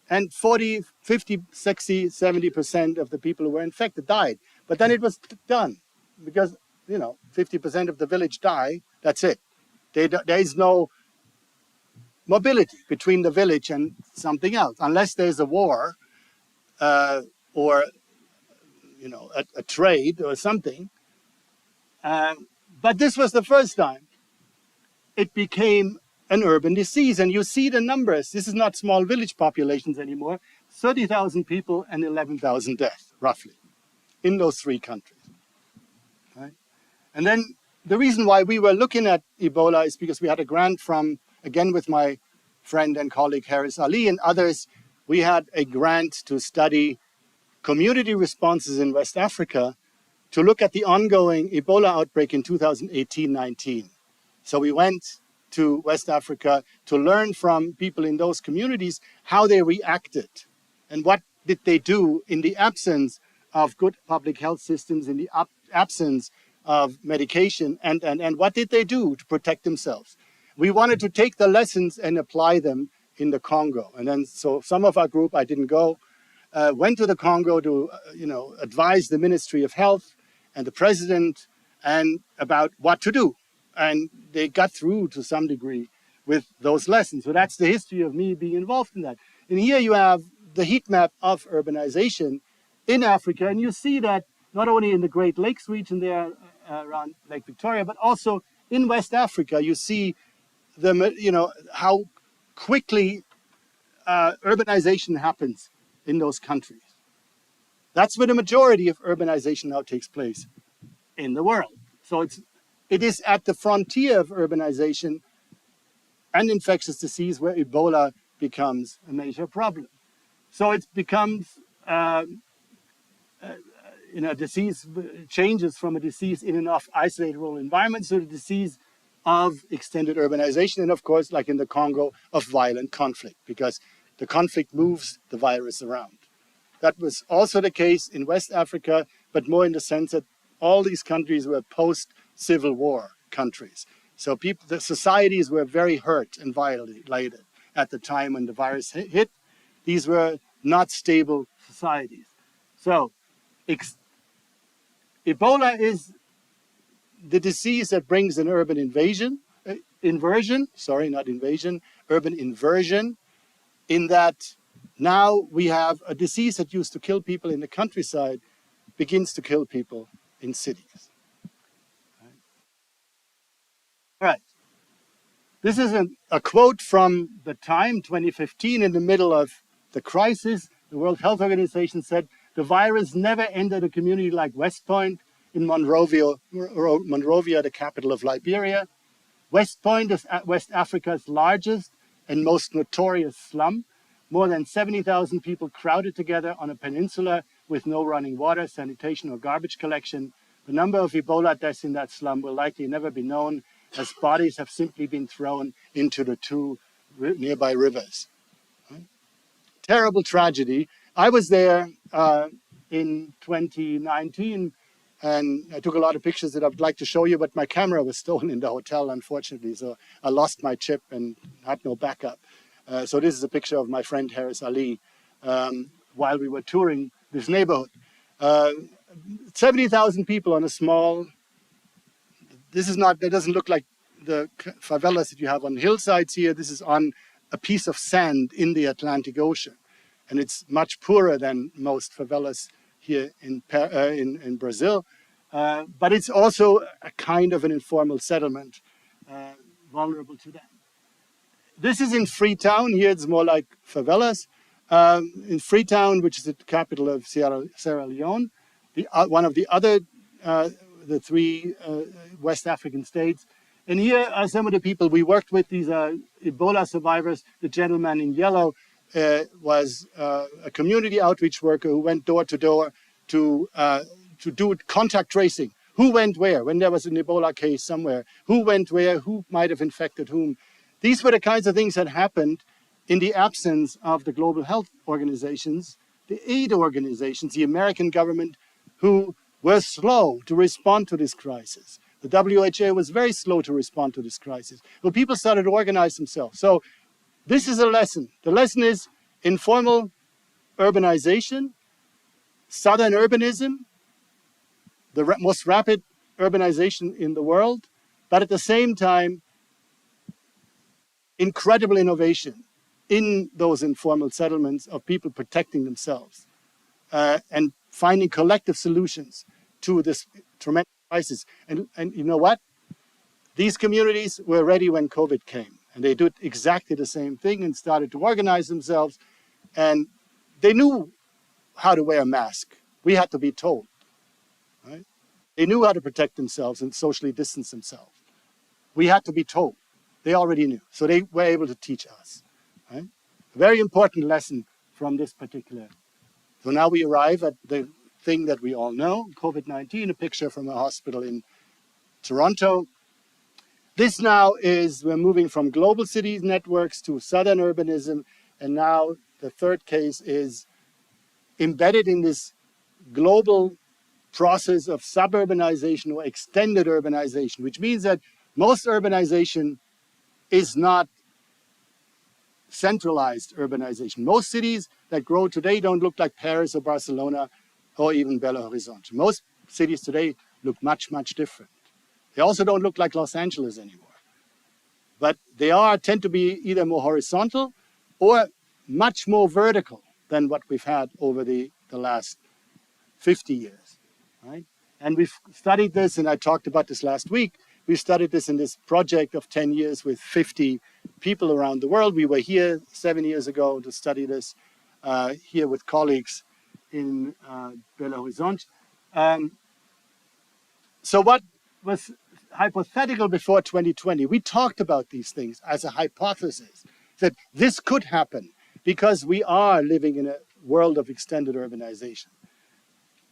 and 40, 50, 60, 70% of the people who were infected died. But then it was done, because, 50% of the village die, that's it. There is no mobility between the village and something else, unless there's a war or a trade or something. But this was the first time it became an urban disease. And you see the numbers. This is not small village populations anymore. 30,000 people and 11,000 deaths, roughly, in those three countries. Right? And then the reason why we were looking at Ebola is because we had a grant from, again, with my friend and colleague Harris Ali and others, we had a grant to study community responses in West Africa to look at the ongoing Ebola outbreak in 2018-19. So we went to West Africa to learn from people in those communities how they reacted and what did they do in the absence of good public health systems, in the absence of medication, and what did they do to protect themselves. We wanted to take the lessons and apply them in the Congo. And then, so some of our group, I didn't go, went to the Congo to, advise the Ministry of Health and the president and about what to do. And they got through to some degree with those lessons. So that's the history of me being involved in that. And here you have the heat map of urbanization in Africa. And you see that not only in the Great Lakes region there around Lake Victoria, but also in West Africa, you see how quickly urbanization happens in those countries. That's where the majority of urbanization now takes place in the world. So it is at the frontier of urbanization and infectious disease where Ebola becomes a major problem. So it becomes, disease changes from a disease in and of isolated rural environments to the disease of extended urbanization, and of course, like in the Congo, of violent conflict, because the conflict moves the virus around. That was also the case in West Africa, but more in the sense that all these countries were post-Civil War countries. So the societies were very hurt and violated at the time when the virus hit. These were not stable societies. So Ebola is the disease that brings an urban inversion, in that now we have a disease that used to kill people in the countryside begins to kill people in cities. All right. This is a quote from the time, 2015, in the middle of the crisis. The World Health Organization said, the virus never entered a community like West Point in Monrovia, the capital of Liberia. West Point is West Africa's largest and most notorious slum. More than 70,000 people crowded together on a peninsula with no running water, sanitation, or garbage collection. The number of Ebola deaths in that slum will likely never be known, as bodies have simply been thrown into the two nearby rivers. Right? Terrible tragedy. I was there in 2019, and I took a lot of pictures that I'd like to show you, but my camera was stolen in the hotel, unfortunately, so I lost my chip and had no backup. So this is a picture of my friend Harris Ali while we were touring this neighborhood. 70,000 people on a small, that doesn't look like the favelas that you have on hillsides here. This is on a piece of sand in the Atlantic Ocean. And it's much poorer than most favelas here in Brazil. But it's also a kind of an informal settlement, vulnerable to that. This is in Freetown. Here it's more like favelas. In Freetown, which is the capital of Sierra Leone, one of the other, the three West African states. And here are some of the people we worked with. These are Ebola survivors. The gentleman in yellow was a community outreach worker who went door to door to do contact tracing. Who went where? When there was an Ebola case somewhere, who went where? Who might have infected whom? These were the kinds of things that happened in the absence of the global health organizations, the aid organizations, the American government, who were slow to respond to this crisis. The WHO was very slow to respond to this crisis. Well, people started to organize themselves. So this is a lesson. The lesson is informal urbanization, southern urbanism, the most rapid urbanization in the world, but at the same time, incredible innovation in those informal settlements of people protecting themselves and finding collective solutions to this tremendous crisis. And you know what? These communities were ready when COVID came, and they did exactly the same thing and started to organize themselves, and they knew how to wear a mask. We had to be told, right? They knew how to protect themselves and socially distance themselves. We had to be told. They already knew, so they were able to teach us, right? A very important lesson from this particular. So now we arrive at the thing that we all know, COVID-19, a picture from a hospital in Toronto. This now is, we're moving from global cities networks to southern urbanism, and now the third case is embedded in this global process of suburbanization or extended urbanization, which means that most urbanization is not centralized urbanization. Most cities that grow today don't look like Paris or Barcelona or even Belo Horizonte. Most cities today look much, much different. They also don't look like Los Angeles anymore. But they tend to be either more horizontal or much more vertical than what we've had over the last 50 years, right? And we've studied this, and I talked about this last week. We studied this in this project of 10 years with 50 people around the world. We were here 7 years ago to study this here with colleagues in Belo Horizonte. So what was hypothetical before 2020? We talked about these things as a hypothesis that this could happen because we are living in a world of extended urbanization.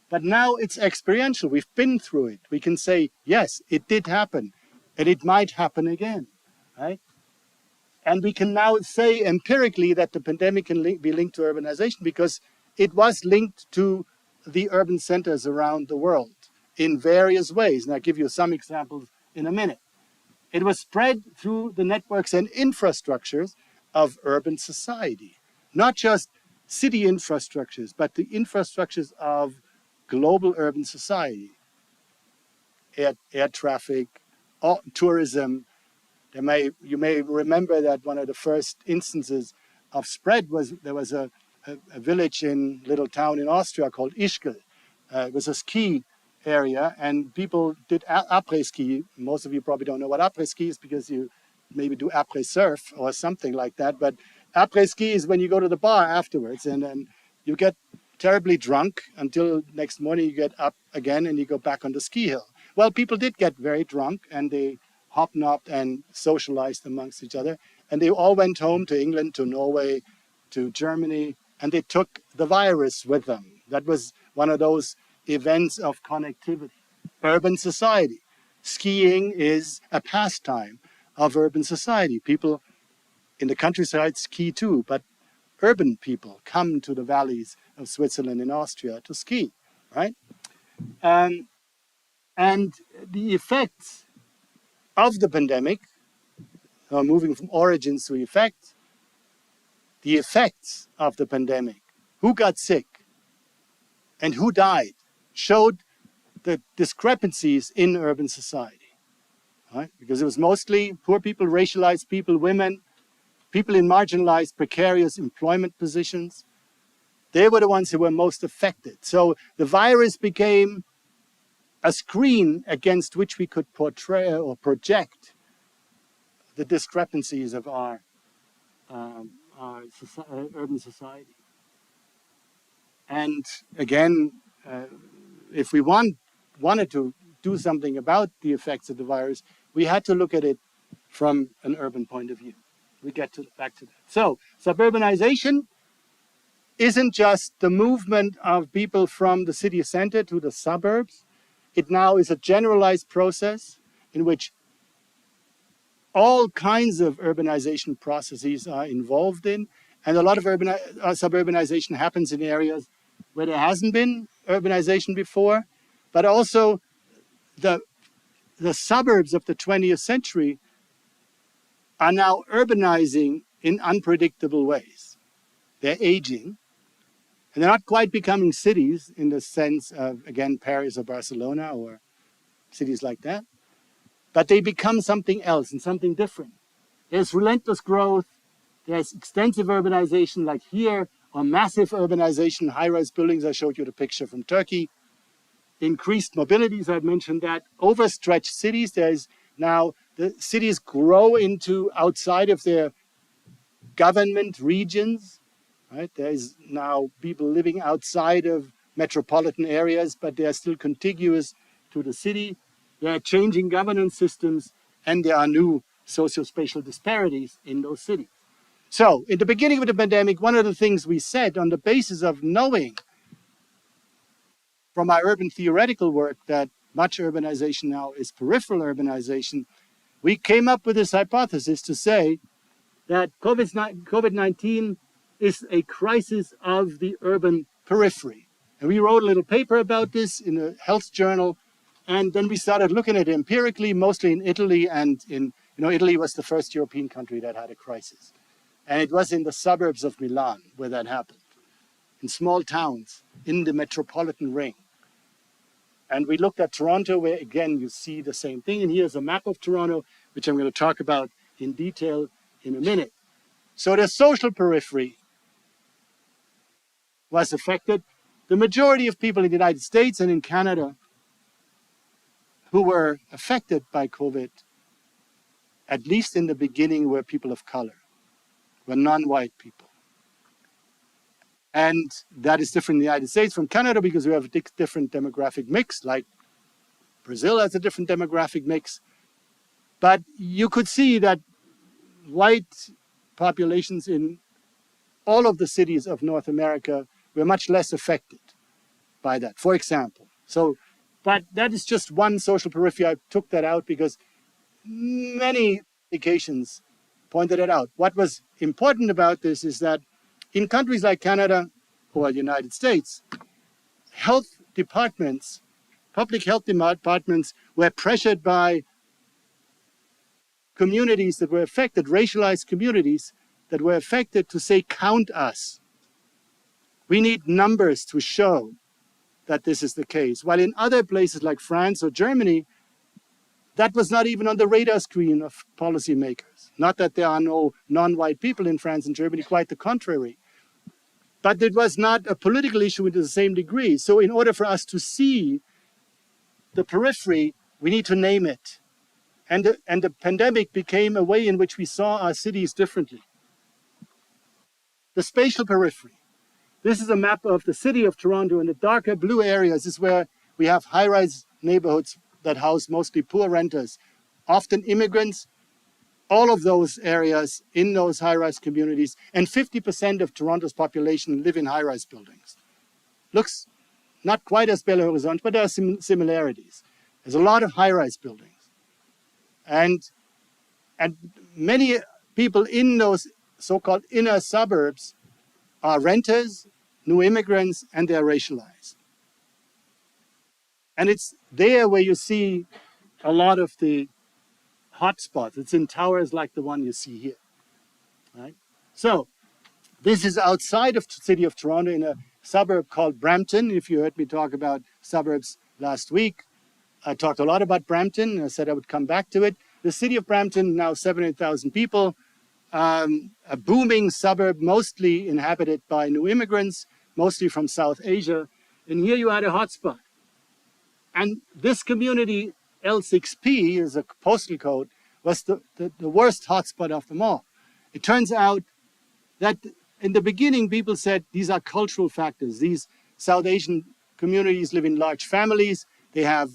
But now it's experiential. We've been through it. We can say, yes, it did happen, and it might happen again, right? And we can now say empirically that the pandemic can be linked to urbanization because it was linked to the urban centers around the world in various ways. And I'll give you some examples in a minute. It was spread through the networks and infrastructures of urban society, not just city infrastructures, but the infrastructures of global urban society, air traffic, tourism. You may remember that one of the first instances of spread was there was a village in little town in Austria called Ischgl. It was a ski area, and people did après ski. Most of you probably don't know what après ski is because you maybe do après surf or something like that. But après ski is when you go to the bar afterwards, and then you get terribly drunk until next morning you get up again and you go back on the ski hill. Well, people did get very drunk and they hobnobbed and socialized amongst each other. And they all went home to England, to Norway, to Germany, and they took the virus with them. That was one of those events of connectivity. Urban society. Skiing is a pastime of urban society. People in the countryside ski too, but urban people come to the valleys of Switzerland and Austria to ski, right? And the effects of the pandemic, moving from origins to effects, the effects of the pandemic, who got sick and who died, showed the discrepancies in urban society, right? Because it was mostly poor people, racialized people, women, people in marginalized, precarious employment positions. They were the ones who were most affected. So the virus became a screen against which we could portray or project the discrepancies of our urban society. And again, if we wanted to do something about the effects of the virus, we had to look at it from an urban point of view. We get back to that. So suburbanization isn't just the movement of people from the city center to the suburbs. It now is a generalized process in which all kinds of urbanization processes are involved in, and a lot of suburbanization happens in areas where there hasn't been urbanization before, but also the suburbs of the 20th century are now urbanizing in unpredictable ways. They're aging, and they're not quite becoming cities in the sense of, again, Paris or Barcelona or cities like that, but they become something else and something different. There's relentless growth, there's extensive urbanization like here, or massive urbanization, high-rise buildings. I showed you the picture from Turkey. Increased mobilities, I've mentioned that. Overstretched cities, there's now, the cities grow into outside of their government regions, right? There's now people living outside of metropolitan areas, but they are still contiguous to the city. There are changing governance systems, and there are new socio-spatial disparities in those cities. So in the beginning of the pandemic, one of the things we said on the basis of knowing from our urban theoretical work that much urbanization now is peripheral urbanization, we came up with this hypothesis to say that COVID-19 is a crisis of the urban periphery. And we wrote a little paper about this in a health journal. And then we started looking at it empirically, mostly in Italy. And Italy was the first European country that had a crisis. And it was in the suburbs of Milan where that happened, in small towns in the metropolitan ring. And we looked at Toronto, where again, you see the same thing. And here's a map of Toronto, which I'm going to talk about in detail in a minute. So the social periphery was affected. The majority of people in the United States and in Canada who were affected by COVID, at least in the beginning, were people of color, were non-white people. And that is different in the United States from Canada because we have a different demographic mix, like Brazil has a different demographic mix. But you could see that white populations in all of the cities of North America were much less affected by that, for example. But that is just one social periphery. I took that out because many indications pointed it out. What was important about this is that in countries like Canada or the United States, health departments, public health departments were pressured by communities that were affected, racialized communities that were affected, to say, count us. We need numbers to show that this is the case. While in other places like France or Germany, that was not even on the radar screen of policymakers. Not that there are no non-white people in France and Germany, quite the contrary. But it was not a political issue to the same degree. So in order for us to see the periphery, we need to name it. And the pandemic became a way in which we saw our cities differently. The spatial periphery. This is a map of the city of Toronto, and the darker blue areas is where we have high-rise neighborhoods that house mostly poor renters, often immigrants, all of those areas in those high-rise communities, and 50% of Toronto's population live in high-rise buildings. Looks not quite as Belo Horizonte, but there are similarities. There's a lot of high-rise buildings. And many people in those so-called inner suburbs are renters, new immigrants, and they're racialized. And it's there where you see a lot of the hotspots. It's in towers like the one you see here. Right? So this is outside of the city of Toronto in a suburb called Brampton. If you heard me talk about suburbs last week, I talked a lot about Brampton. I said I would come back to it. The city of Brampton, now 700,000 people, a booming suburb, mostly inhabited by new immigrants, mostly from South Asia. And here you had a hotspot. And this community, L6P, is a postal code, was the worst hotspot of them all. It turns out that in the beginning, people said these are cultural factors. These South Asian communities live in large families. They have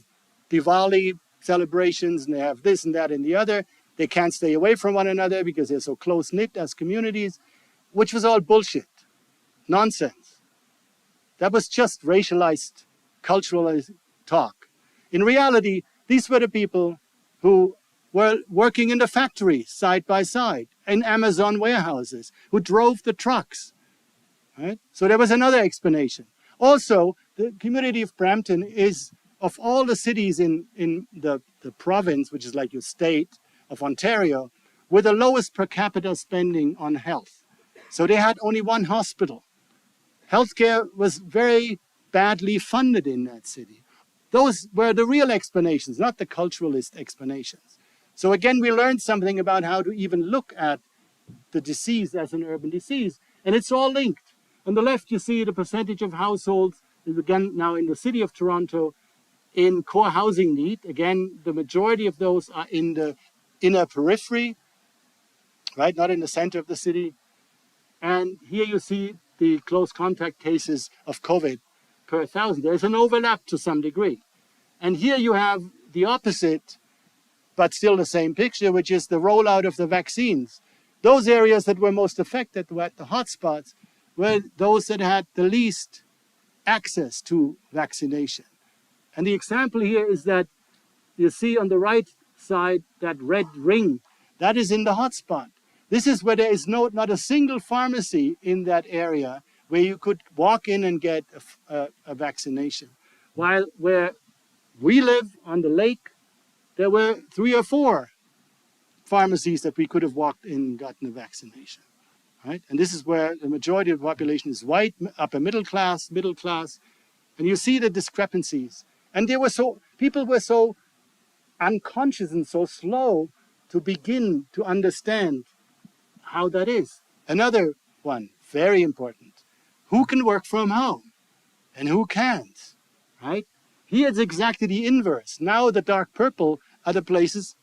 Diwali celebrations, and they have this and that and the other. They can't stay away from one another because they're so close-knit as communities, which was all bullshit, nonsense. That was just racialized, cultural talk. In reality, these were the people who were working in the factories side by side, in Amazon warehouses, who drove the trucks. Right? So there was another explanation. Also, the community of Brampton is, of all the cities in the province, which is like your state of Ontario, with the lowest per capita spending on health. So they had only one hospital. Healthcare was very badly funded in that city. Those were the real explanations, not the culturalist explanations. So again, we learned something about how to even look at the disease as an urban disease, and it's all linked. On the left, you see the percentage of households, again, now in the city of Toronto, in core housing need. Again, the majority of those are in the inner periphery, right? Not in the center of the city. And here you see the close contact cases of COVID per 1,000. There's an overlap to some degree. And here you have the opposite, but still the same picture, which is the rollout of the vaccines. those areas that were most affected, were the hotspots, were those that had the least access to vaccination. And the example here is that you see on the right side, that red ring, that is in the hotspot. This is where there is not a single pharmacy in that area where you could walk in and get a vaccination. While where we live on the lake, there were 3 or 4 pharmacies that we could have walked in and gotten a vaccination. Right? And this is where the majority of the population is white, upper middle class, and you see the discrepancies. And people were so unconscious and so slow to begin to understand how that is. Another one, very important. Who can work from home and who can't, right? Here it's exactly the inverse. Now the dark purple are the places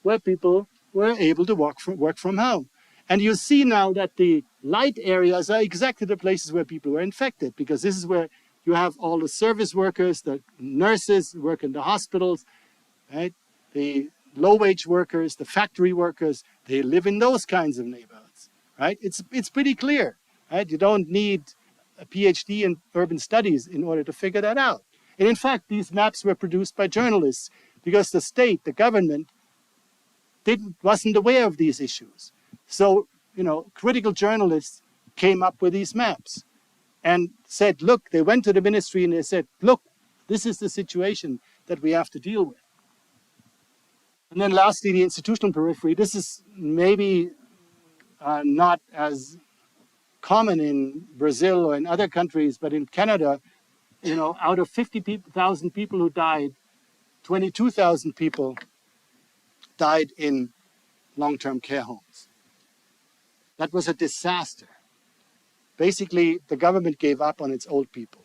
where people were able to work from home. And you see now that the light areas are exactly the places where people were infected, because this is where you have all the service workers, the nurses who work in the hospitals, right? The low-wage workers, the factory workers, they live in those kinds of neighborhoods, right? It's pretty clear, right? You don't need a PhD in urban studies in order to figure that out. And in fact, these maps were produced by journalists because the state, the government, wasn't aware of these issues. So, critical journalists came up with these maps and said, look, they went to the ministry and they said, look, this is the situation that we have to deal with. And then lastly, the institutional periphery. This is maybe not as common in Brazil or in other countries, but in Canada, out of 50,000 people who died, 22,000 people died in long-term care homes. That was a disaster. Basically, the government gave up on its old people.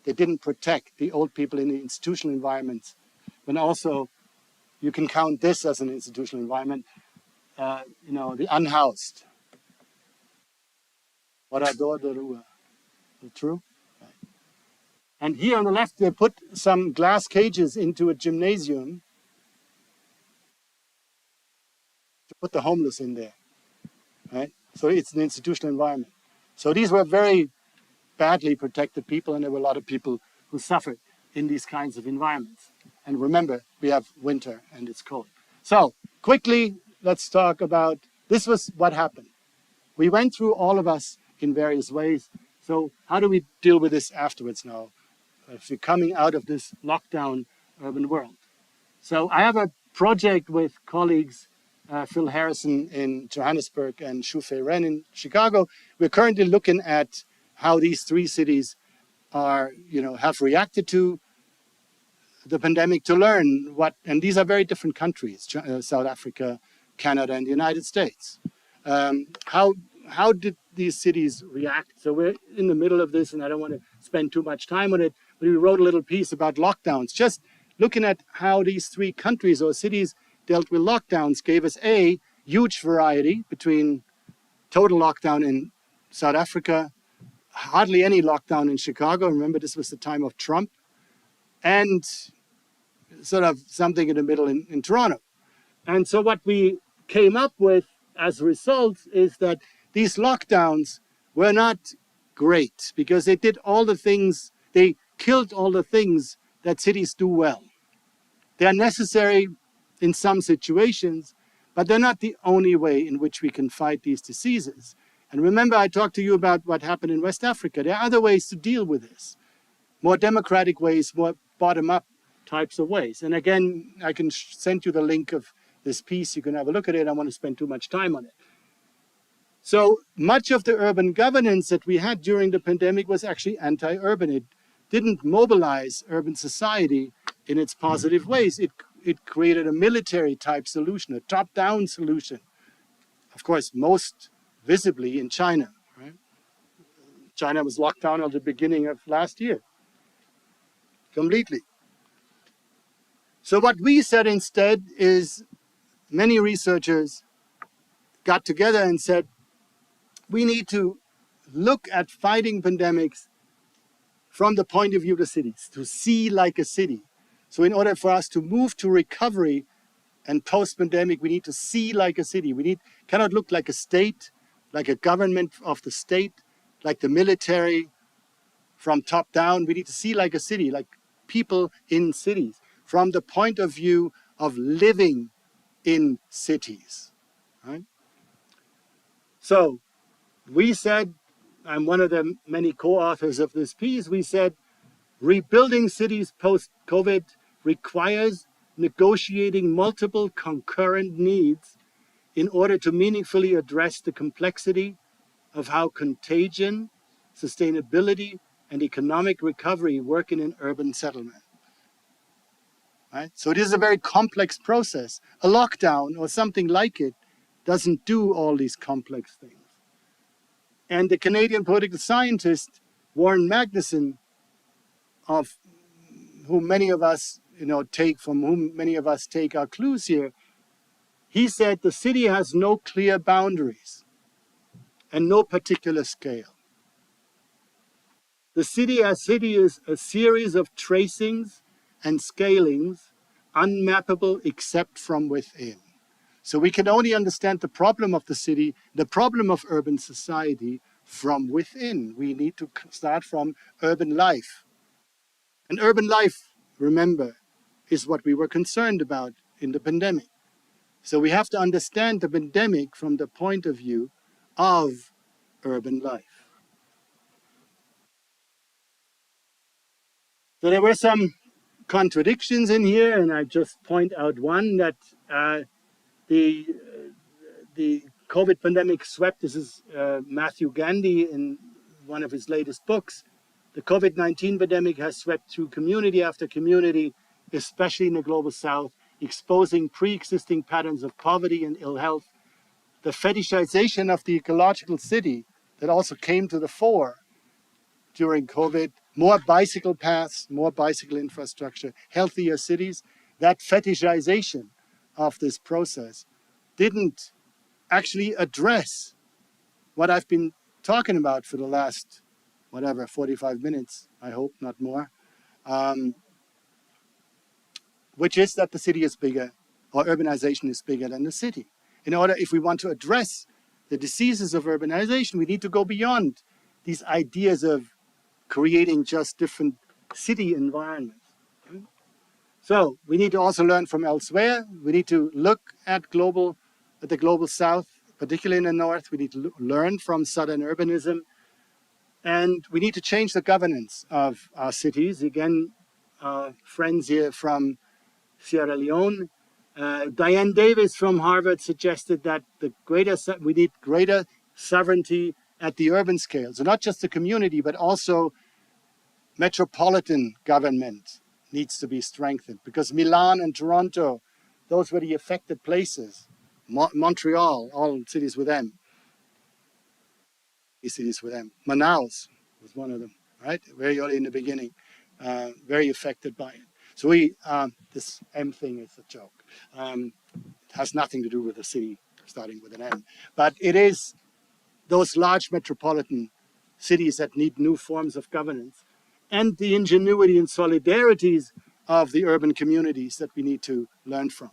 They didn't protect the old people in the institutional environments. When also, you can count this as an institutional environment, the unhoused. Morador de rua. True? Right. And here on the left, they put some glass cages into a gymnasium to put the homeless in there. Right? So it's an institutional environment. So these were very badly protected people, and there were a lot of people who suffered in these kinds of environments. And remember, we have winter and it's cold. So quickly, let's talk about, this was what happened. We went through, all of us, in various ways. So how do we deal with this afterwards now, if we're coming out of this lockdown urban world? So I have a project with colleagues, Phil Harrison in Johannesburg and Shu-Fei Ren in Chicago. We're currently looking at how these 3 cities have reacted to the pandemic, to learn and these are very different countries, South Africa, Canada, and the United States. How did these cities react? So we're in the middle of this, and I don't want to spend too much time on it, but we wrote a little piece about lockdowns, just looking at how these 3 countries or cities dealt with lockdowns gave us a huge variety between total lockdown in South Africa, hardly any lockdown in Chicago. Remember, this was the time of Trump, and sort of something in the middle in Toronto. And so what we came up with as a result is that these lockdowns were not great because they did all the things, they killed all the things that cities do well. They are necessary in some situations, but they're not the only way in which we can fight these diseases. And remember, I talked to you about what happened in West Africa. There are other ways to deal with this, more democratic ways, more bottom-up types of ways. And again, I can send you the link of this piece. You can have a look at it. I don't want to spend too much time on it. So much of the urban governance that we had during the pandemic was actually anti-urban. It didn't mobilize urban society in its positive ways. It created a military type solution, a top-down solution. Of course, most visibly in China, right? China was locked down at the beginning of last year, completely. So what we said instead is, many researchers got together and said, we need to look at fighting pandemics from the point of view of the cities, to see like a city. So in order for us to move to recovery And post-pandemic, we need to see like a city. Cannot look like a state, like a government of the state, like the military from top down. We need to see like a city, like people in cities, from the point of view of living in cities, right? So we said, I'm one of the many co-authors of this piece, we said, rebuilding cities post-COVID requires negotiating multiple concurrent needs in order to meaningfully address the complexity of how contagion, sustainability, and economic recovery work in an urban settlement. Right? So it is a very complex process. A lockdown or something like it doesn't do all these complex things. And the Canadian political scientist Warren Magnuson, of whom many of us take our clues here, he said the city has no clear boundaries and no particular scale. The city as city is a series of tracings and scalings, unmappable except from within. So we can only understand the problem of the city, the problem of urban society from within. We need to start from urban life. And urban life, remember, is what we were concerned about in the pandemic. So we have to understand the pandemic from the point of view of urban life. So there were some contradictions in here, and I just point out one, that the COVID pandemic swept, this is Matthew Gandhi in one of his latest books, the COVID-19 pandemic has swept through community after community, especially in the global south, exposing pre-existing patterns of poverty and ill health. The fetishization of the ecological city that also came to the fore during COVID, more bicycle paths, more bicycle infrastructure, healthier cities, that fetishization of this process didn't actually address what I've been talking about for the last, 45 minutes, I hope, not more, which is that the city is bigger, or urbanization is bigger than the city. If we want to address the diseases of urbanization, we need to go beyond these ideas of creating just different city environments. So we need to also learn from elsewhere. We need to look at the global south, particularly in the north. We need to learn from southern urbanism. And we need to change the governance of our cities. Again, friends here from Sierra Leone. Diane Davis from Harvard suggested that we need greater sovereignty at the urban scale. So not just the community, but also metropolitan government needs to be strengthened, because Milan and Toronto, those were the affected places. Montreal, all cities with them. Manaus was one of them, right? Very early in the beginning, very affected by it. So this M thing is a joke. It has nothing to do with the city starting with an M, but it is those large metropolitan cities that need new forms of governance, and the ingenuity and solidarities of the urban communities that we need to learn from,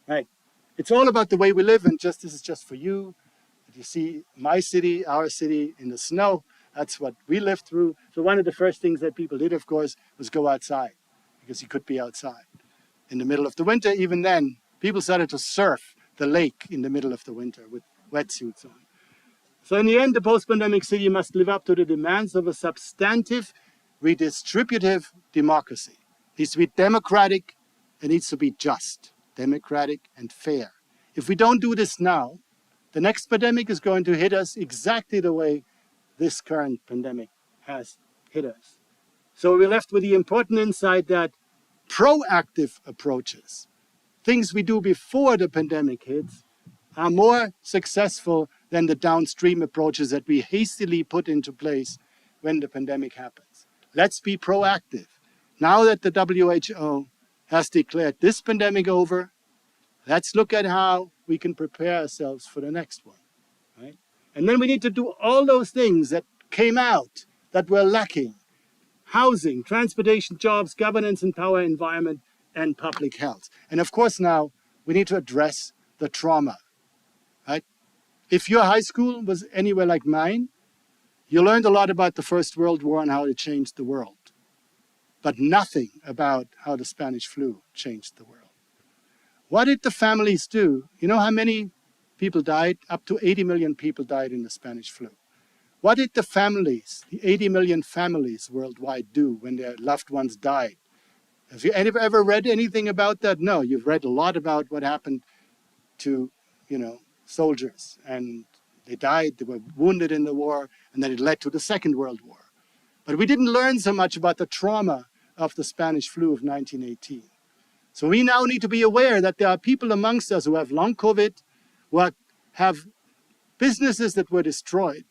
right? It's all about the way we live, and this is just for you. If you see my city, our city in the snow, that's what we lived through. So one of the first things that people did, of course, was go outside, because you could be outside. In the middle of the winter, even then, people started to surf the lake in the middle of the winter with wetsuits on. So in the end, the post-pandemic city must live up to the demands of a substantive, redistributive democracy. It needs to be democratic, it needs to be just, democratic and fair. If we don't do this now, the next pandemic is going to hit us exactly the way this current pandemic has hit us. So we're left with the important insight that proactive approaches, things we do before the pandemic hits, are more successful than the downstream approaches that we hastily put into place when the pandemic happens. Let's be proactive. Now that the WHO has declared this pandemic over, let's look at how we can prepare ourselves for the next one, right? And then we need to do all those things that came out that were lacking: housing, transportation, jobs, governance and power, environment, and public health. And of course now, we need to address the trauma, right? If your high school was anywhere like mine, you learned a lot about the First World War and how it changed the world, but nothing about how the Spanish flu changed the world. What did the families do? You know how many people died? Up to 80 million people died in the Spanish flu. What did the families, the 80 million families worldwide, do when their loved ones died? Have you ever read anything about that? No, you've read a lot about what happened to, soldiers, and they died, they were wounded in the war, and then it led to the Second World War. But we didn't learn so much about the trauma of the Spanish flu of 1918. So we now need to be aware that there are people amongst us who have long COVID, who have businesses that were destroyed,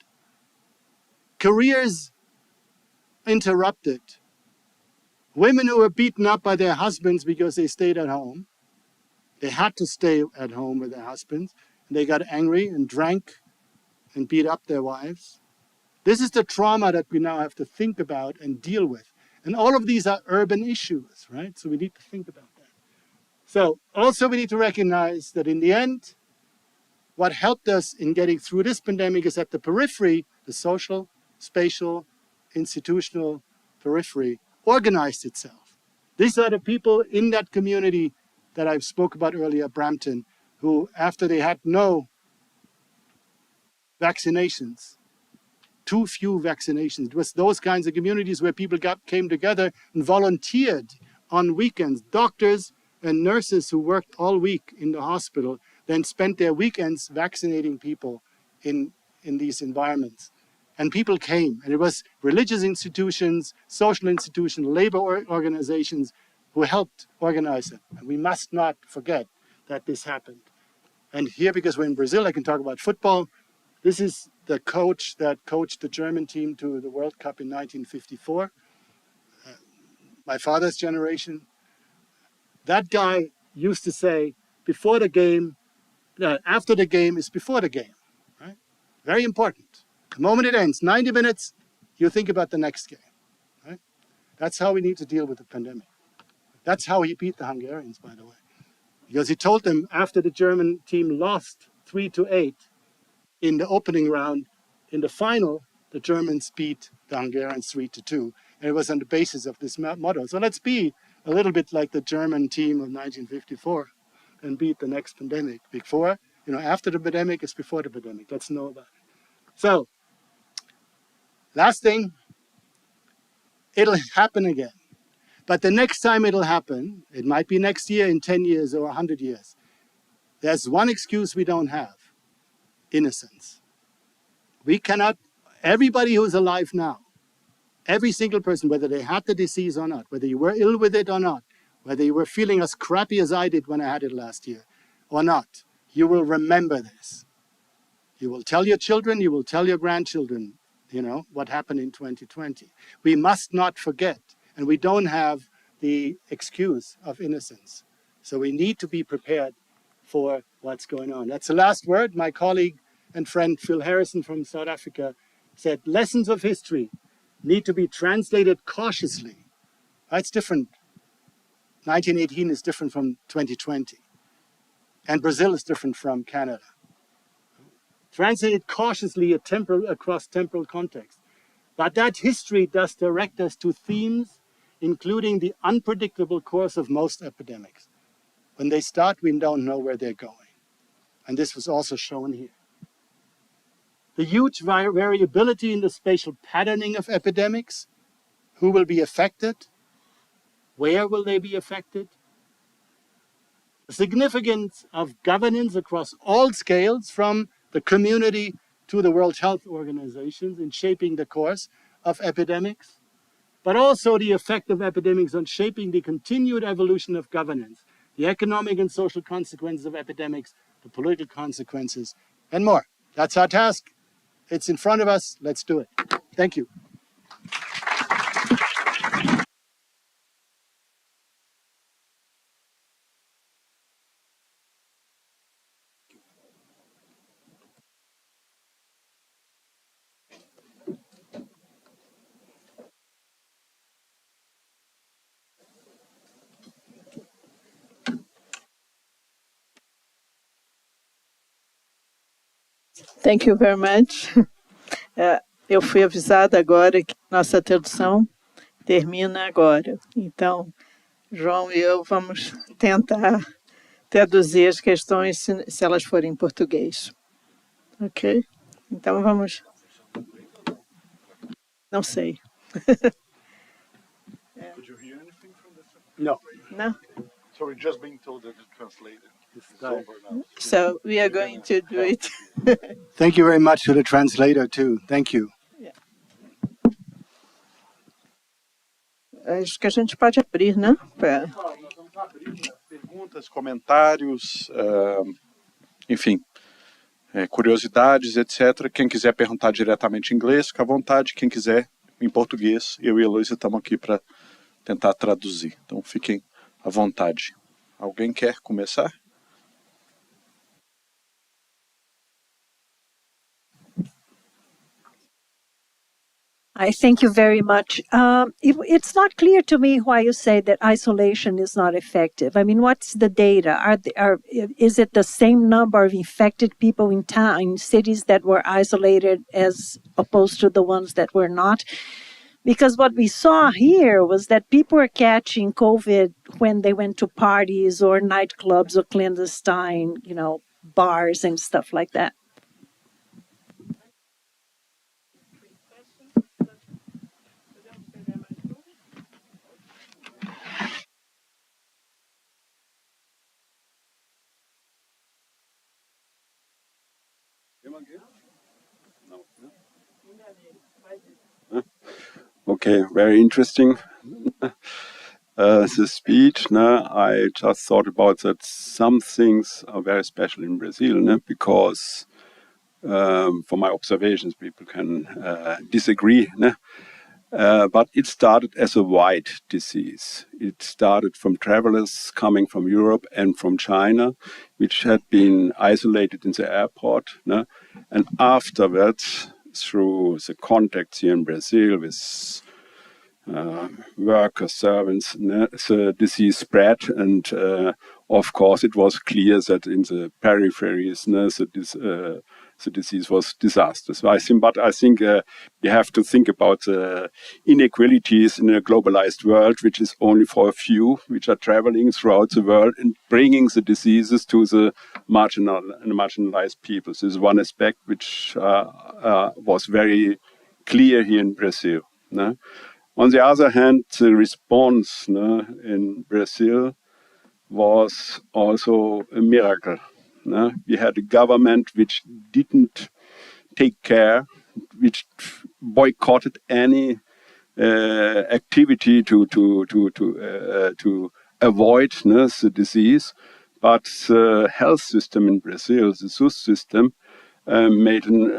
careers interrupted, women who were beaten up by their husbands because they stayed at home. They had to stay at home with their husbands, and they got angry and drank and beat up their wives. This is the trauma that we now have to think about and deal with. And all of these are urban issues, right? So we need to think about that. So also we need to recognize that in the end, what helped us in getting through this pandemic is that the periphery, the social, spatial, institutional periphery, organized itself. These are the people in that community that I spoke about earlier, Brampton, who after they had no vaccinations, too few vaccinations, it was those kinds of communities where people came together and volunteered on weekends. Doctors and nurses who worked all week in the hospital then spent their weekends vaccinating people in these environments. And people came, and it was religious institutions, social institutions, labor organizations who helped organize it. And we must not forget that this happened. And here, because we're in Brazil, I can talk about football. This is the coach that coached the German team to the World Cup in 1954. My father's generation. That guy used to say, before the game, after the game is before the game, right? Very important. The moment it ends, 90 minutes, you think about the next game, right? That's how we need to deal with the pandemic. That's how he beat the Hungarians, by the way. Because he told them after the German team lost 3-8 in the opening round, in the final, the Germans beat the Hungarians 3-2. And it was on the basis of this motto. So let's be a little bit like the German team of 1954 and beat the next pandemic. Before, after the pandemic is before the pandemic. Let's know about it. So, last thing, it'll happen again. But the next time it'll happen, it might be next year, in 10 years or 100 years. There's one excuse we don't have: innocence. We cannot, everybody who's alive now, every single person, whether they had the disease or not, whether you were ill with it or not, whether you were feeling as crappy as I did when I had it last year or not, you will remember this. You will tell your children, you will tell your grandchildren, what happened in 2020. We must not forget, and we don't have the excuse of innocence. So we need to be prepared for what's going on. That's the last word. My colleague and friend Phil Harrison from South Africa said, lessons of history need to be translated cautiously. That's different. 1918 is different from 2020. And Brazil is different from Canada. Translated cautiously across temporal context. But that history does direct us to themes, including the unpredictable course of most epidemics. When they start, we don't know where they're going. And this was also shown here. The huge variability in the spatial patterning of epidemics. Who will be affected? Where will they be affected? The significance of governance across all scales, from the community to the World Health Organization, in shaping the course of epidemics, but also the effect of epidemics on shaping the continued evolution of governance, the economic and social consequences of epidemics, the political consequences, and more. That's our task. It's in front of us. Let's do it. Thank you. Thank you very much. Eu fui avisada agora que nossa tradução termina agora. Então, João e eu vamos tentar traduzir as questões se elas forem em português. Ok? Então vamos. Não sei. Could you hear anything from this? No. Não? So we're just being told that it translated. It's over now. So we are going to do it. Thank you very much to the translator too. Thank you. Acho que a gente pode abrir, né? Nós vamos abrir perguntas, comentários, enfim, curiosidades, etc. Quem quiser perguntar diretamente em inglês, fica à vontade. Quem quiser em português, eu e a Heloísa estamos aqui para tentar traduzir. Então fiquem à vontade. Alguém quer começar? I thank you very much. It's not clear to me why you say that isolation is not effective. I mean, what's the data? Is it the same number of infected people in cities that were isolated as opposed to the ones that were not? Because what we saw here was that people were catching COVID when they went to parties or nightclubs or clandestine, bars and stuff like that. Okay, very interesting. The speech, I just thought about that some things are very special in Brazil, because from my observations, people can disagree. But it started as a white disease. It started from travelers coming from Europe and from China, which had been isolated in the airport. And afterwards, through the contacts here in Brazil with workers, servants, the disease spread. And of course, it was clear that in the peripheries, the disease was disastrous. I think we have to think about inequalities in a globalized world, which is only for a few, which are traveling throughout the world and bringing the diseases to the marginalized peoples. This is one aspect which was very clear here in Brazil. On the other hand, the response in Brazil was also a miracle. We had a government which didn't take care, which boycotted any activity to avoid the disease. But the health system in Brazil, the SUS system, made an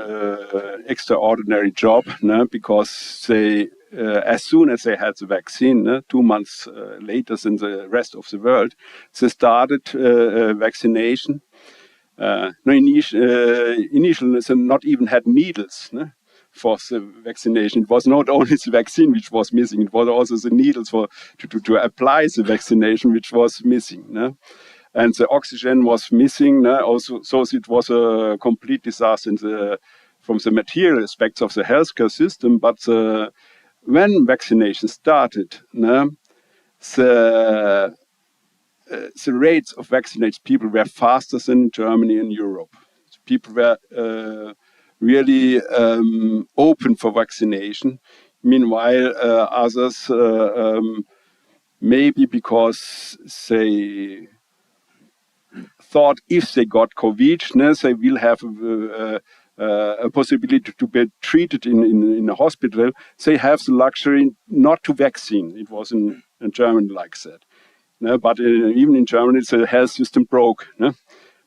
extraordinary job because they, as soon as they had the vaccine, 2 months later than the rest of the world, they started vaccination. Initially, they not even had needles for the vaccination. It was not only the vaccine which was missing, it was also the needles to apply the vaccination which was missing. And the oxygen was missing also, so it was a complete disaster from the material aspects of the healthcare system. But when vaccination started, the rates of vaccinated people were faster than in Germany and Europe. People were really open for vaccination. Meanwhile, others, maybe because they thought if they got COVID, they will have a possibility to be treated in a hospital. They have the luxury not to vaccine. It was in Germany like that. But even in Germany, the health system broke.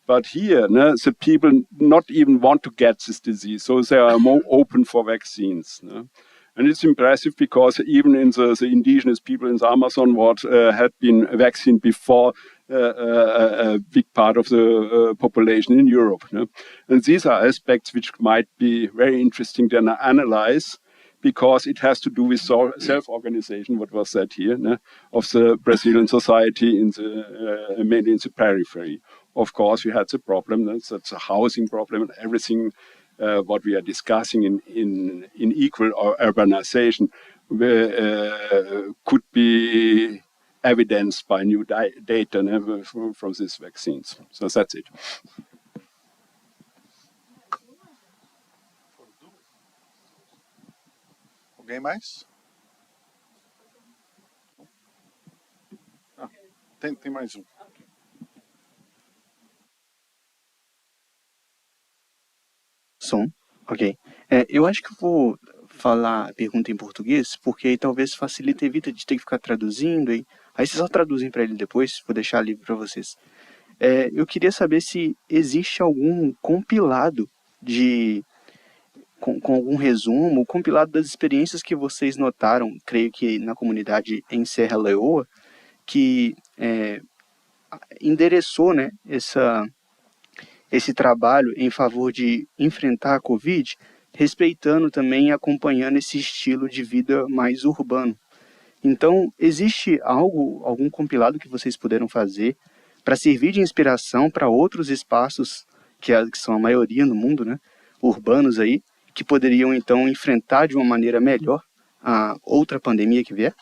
But here, the people not even want to get this disease, so they are more open for vaccines. And it's impressive because even in the indigenous people in the Amazon had been vaccinated before a big part of the population in Europe. And these are aspects which might be very interesting to analyze, because it has to do with self-organization, what was said here, of the Brazilian society mainly in the periphery. Of course, we had the problem, that's a housing problem, and everything what we are discussing in equal or urbanization could be evidenced by new data from these vaccines. So that's it. Alguém mais? Ah, tem mais um. Som, ok. Eu acho que eu vou falar a pergunta em português, porque aí talvez facilite, evita de ter que ficar traduzindo. Aí vocês só traduzem para ele depois, vou deixar livre para vocês. Eu queria saber se existe algum compilado com algum resumo, compilado das experiências que vocês notaram, creio que na comunidade em Serra Leoa, que endereçou, né, esse trabalho em favor de enfrentar a Covid, respeitando também e acompanhando esse estilo de vida mais urbano. Então, existe algum compilado que vocês puderam fazer para servir de inspiração para outros espaços, que são a maioria no mundo, né, urbanos aí, que poderiam, então, enfrentar de uma maneira melhor a outra pandemia que vier?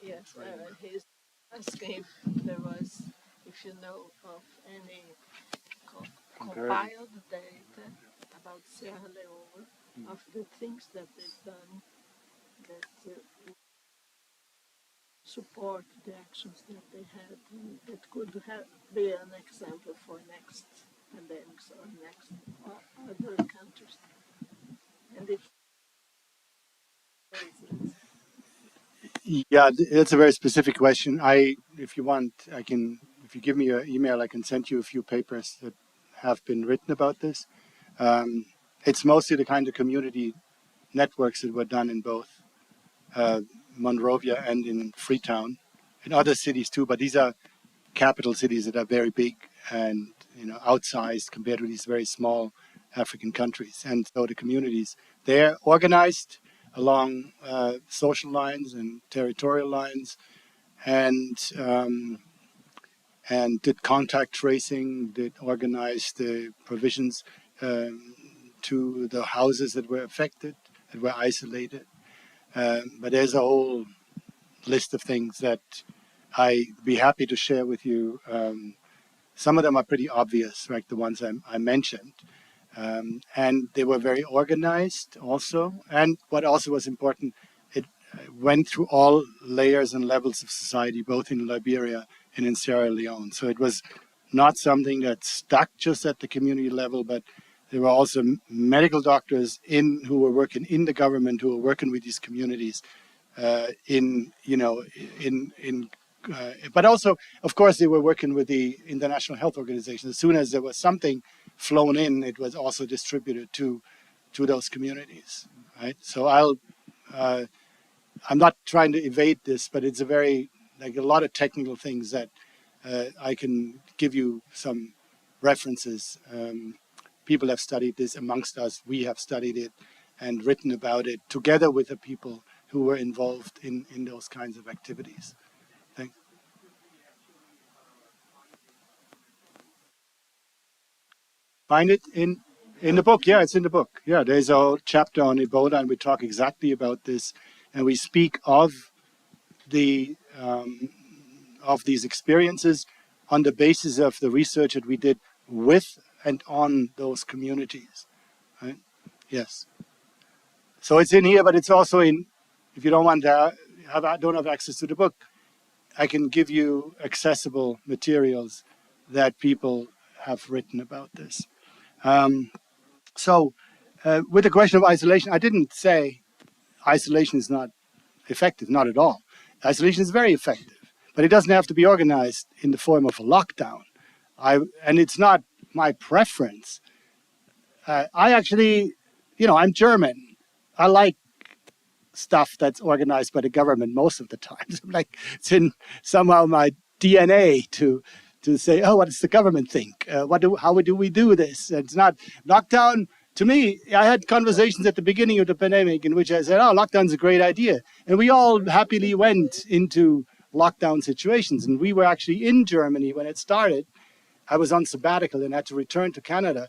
Yes, he's asking if you know of any compiled data about Serra Leoa, of the things that they've done that support the actions that they had, that could be an example for next pandemics or next other countries. And if Yeah, it's a very specific question. If you want, if you give me your email, I can send you a few papers that have been written about this. It's mostly the kind of community networks that were done in both Monrovia and in Freetown, in other cities too, but these are capital cities that are very big and outsized compared to these very small African countries. And so the communities, they're organized along social lines and territorial lines, and did contact tracing, did organize the provisions to the houses that were affected, that were isolated. But there's a whole list of things that I'd be happy to share with you. Some of them are pretty obvious, like the ones I mentioned. And they were very organized also. And what also was important, it went through all layers and levels of society, both in Liberia and in Sierra Leone. So it was not something that stuck just at the community level, but there were also medical doctors who were working in the government, who were working with these communities but also, of course, they were working with the International Health Organization. As soon as there was something flown in, it was also distributed to those communities, right? So I'm not trying to evade this, but it's a lot of technical things that I can give you some references. People have studied this amongst us. We have studied it and written about it together with the people who were involved in those kinds of activities. Thanks. Find it in the book. Yeah, it's in the book. Yeah, there's a whole chapter on Ebola, and we talk exactly about this, and we speak of these experiences on the basis of the research that we did with and on those communities. Right? Yes. So it's in here, but it's also in. If you don't want to don't have access to the book, I can give you accessible materials that people have written about this. With the question of isolation, I didn't say isolation is not effective, not at all. Isolation is very effective, but it doesn't have to be organized in the form of a lockdown. And it's not my preference. I actually, I'm German. I like stuff that's organized by the government most of the time. Like it's in somehow my DNA to say, oh, what does the government think? How do we do this? It's not lockdown. To me, I had conversations at the beginning of the pandemic in which I said, oh, lockdown's a great idea. And we all happily went into lockdown situations. And we were actually in Germany when it started. I was on sabbatical and had to return to Canada,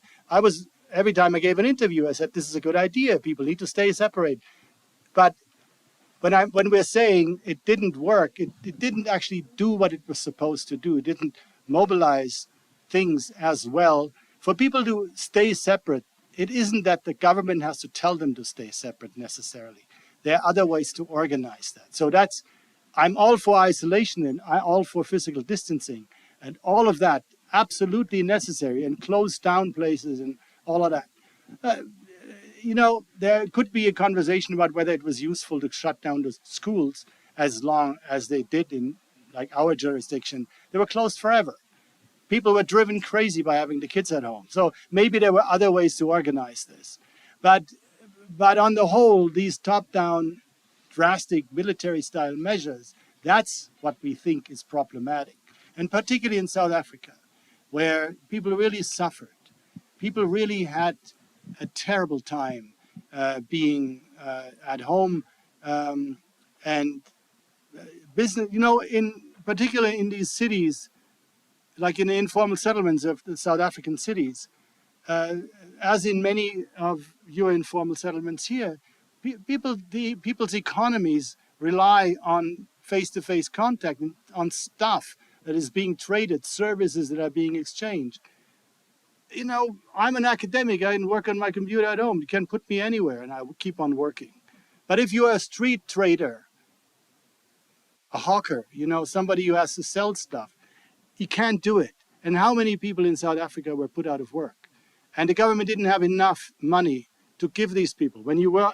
every time I gave an interview, I said, this is a good idea. People need to stay separate. But when we're saying it didn't work, it didn't actually do what it was supposed to do. It didn't mobilize things as well. For people to stay separate, it isn't that the government has to tell them to stay separate necessarily. There are other ways to organize that. So I'm all for isolation and I'm all for physical distancing and all of that, absolutely necessary, and close down places and all of that. There could be a conversation about whether it was useful to shut down the schools as long as they did in like our jurisdiction. They were closed forever. People were driven crazy by having the kids at home. So maybe there were other ways to organize this. But on the whole, these top-down, drastic military-style measures, that's what we think is problematic. And particularly in South Africa, where people really suffered. People really had a terrible time being at home and business, particularly in these cities, like in the informal settlements of the South African cities, as in many of your informal settlements here, people's economies rely on face-to-face contact, on stuff that is being traded, services that are being exchanged. I'm an academic. I can work on my computer at home. You can put me anywhere and I will keep on working. But if you're a street trader, a hawker, somebody who has to sell stuff, you can't do it. And how many people in South Africa were put out of work? And the government didn't have enough money to give these people. When you were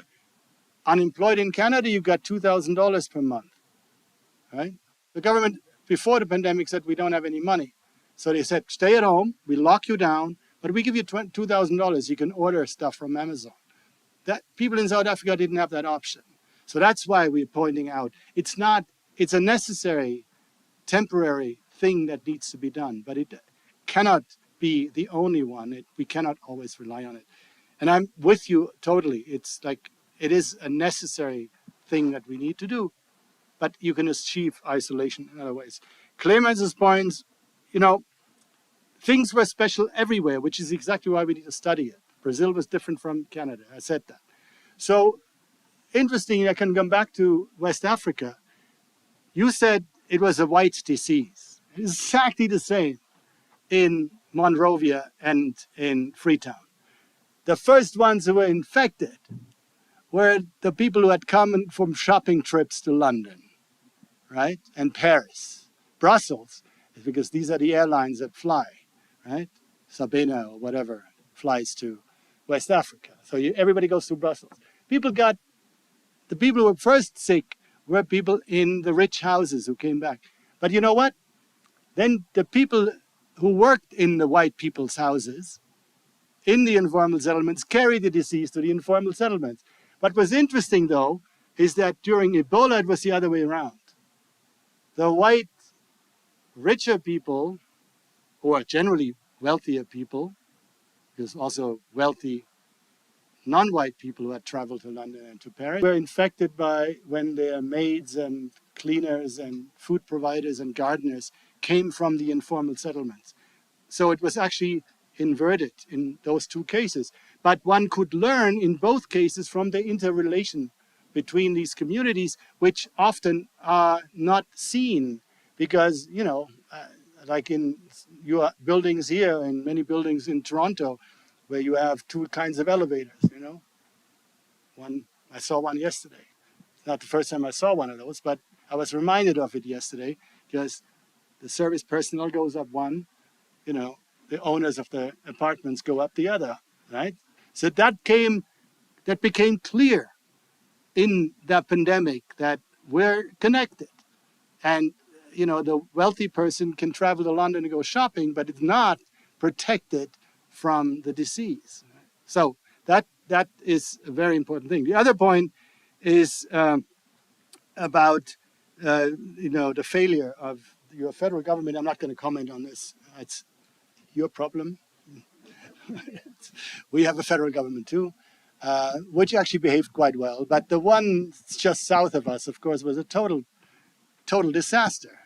unemployed in Canada, you got $2,000 per month, right? The government, before the pandemic, said we don't have any money. So they said, stay at home, we lock you down, but we give you $2,000. You can order stuff from Amazon. That people in South Africa didn't have that option. So that's why we're pointing out it's a necessary, temporary thing that needs to be done, but it cannot be the only one. We cannot always rely on it. And I'm with you totally. It's like, it is a necessary thing that we need to do, but you can achieve isolation in other ways. Clemens's points, things were special everywhere, which is exactly why we need to study it. Brazil was different from Canada. I said that. So interesting, I can come back to West Africa. You said it was a white disease. Exactly the same in Monrovia and in Freetown. The first ones who were infected were the people who had come from shopping trips to London, right? And Paris. Brussels, because these are the airlines that fly, right? Sabena or whatever flies to West Africa. So everybody goes to Brussels. The people who were first sick were people in the rich houses who came back. But you know what? Then the people who worked in the white people's houses, in the informal settlements, carried the disease to the informal settlements. What was interesting, though, is that during Ebola, it was the other way around. The white, richer people, or generally wealthier people, there's also wealthy non-white people who had traveled to London and to Paris, were infected when their maids and cleaners and food providers and gardeners came from the informal settlements. So it was actually inverted in those two cases. But one could learn in both cases from the interrelation between these communities, which often are not seen because, like in your buildings here and many buildings in Toronto, where you have two kinds of elevators, I saw one yesterday. It's not the first time I saw one of those, but I was reminded of it yesterday because the service personnel goes up one, the owners of the apartments go up the other, right? So that became clear in the pandemic that we're connected. And, the wealthy person can travel to London to go shopping, but it's not protected from the disease. So that is a very important thing. The other point is about, the failure of your federal government. I'm not going to comment on this. It's your problem. We have a federal government too, which actually behaved quite well. But the one just south of us, of course, was a total disaster.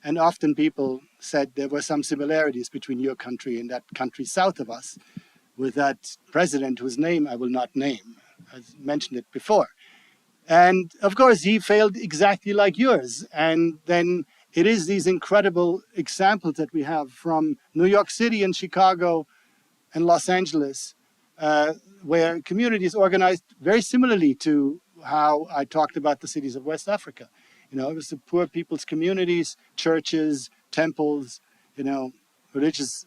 And often people said there were some similarities between your country and that country south of us, with that president whose name I will not name. I mentioned it before. And of course, he failed exactly like yours. And then it is these incredible examples that we have from New York City and Chicago and Los Angeles, where communities organized very similarly to how I talked about the cities of West Africa. You know, it was the poor people's communities, churches, temples, you know, religious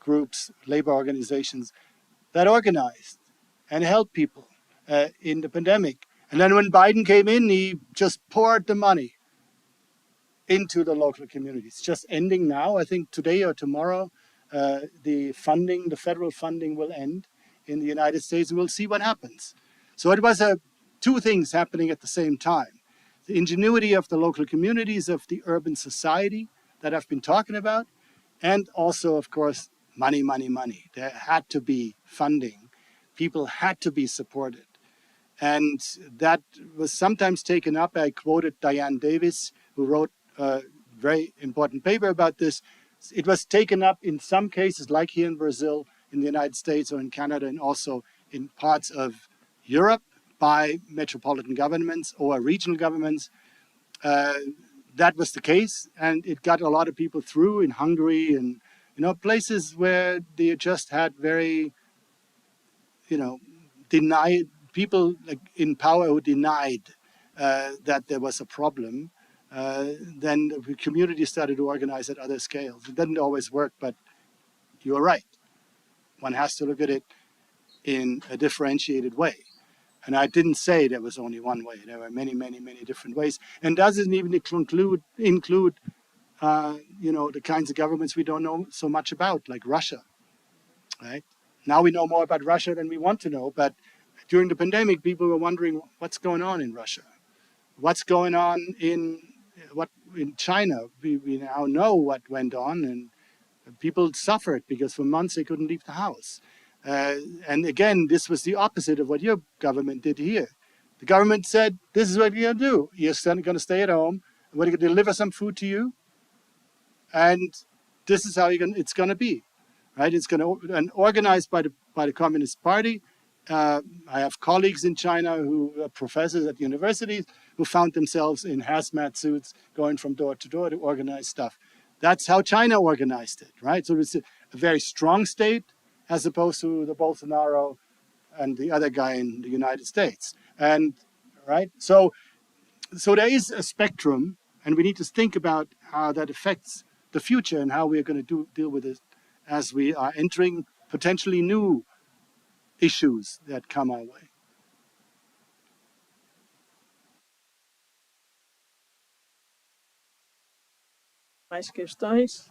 groups, labor organizations that organized and helped people in the pandemic. And then when Biden came in, he just poured the money into the local communities. Just ending now, I think today or tomorrow, the funding, the federal funding will end in the United States, and we'll see what happens. So it was two things happening at the same time. The ingenuity of the local communities, of the urban society that I've been talking about, and also, of course, money, money, money. There had to be funding. People had to be supported. And that was sometimes taken up. I quoted Diane Davis, who wrote a very important paper about this. It was taken up in some cases, like here in Brazil, in the United States, or in Canada, and also in parts of Europe by metropolitan governments or regional governments. That was the case, and it got a lot of people through in Hungary and, you know, places where they just had very, you know, denied people like in power who denied that there was a problem. Then the community started to organize at other scales. It didn't always work, but you're right. One has to look at it in a differentiated way. And I didn't say there was only one way. There were many, many, many different ways. And doesn't even include you know, the kinds of governments we don't know so much about, like Russia, right? Now we know more about Russia than we want to know, but during the pandemic, people were wondering what's going on in Russia, what's going on in China. We now know what went on, and people suffered because for months they couldn't leave the house. And again, this was the opposite of what your government did here. The government said, this is what you're going to do. You're going to stay at home. We're going to deliver some food to you. And this is how it's going to be, right? It's going to, and organized by the Communist Party. I have colleagues in China who are professors at universities who found themselves in hazmat suits going from door to door to organize stuff. That's how China organized it, right? So it's a very strong state as opposed to the Bolsonaro and the other guy in the United States. And right, so there is a spectrum, and we need to think about how that affects the future and how we are going to deal with it as we are entering potentially new issues that come our way. Mais questões?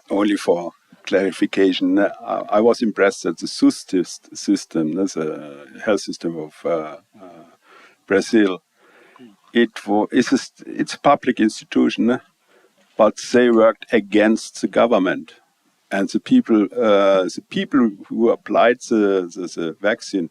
Only for clarification, I was impressed that the SUS system, the health system of Brazil, it's a public institution, but they worked against the government. And the people who applied the vaccine,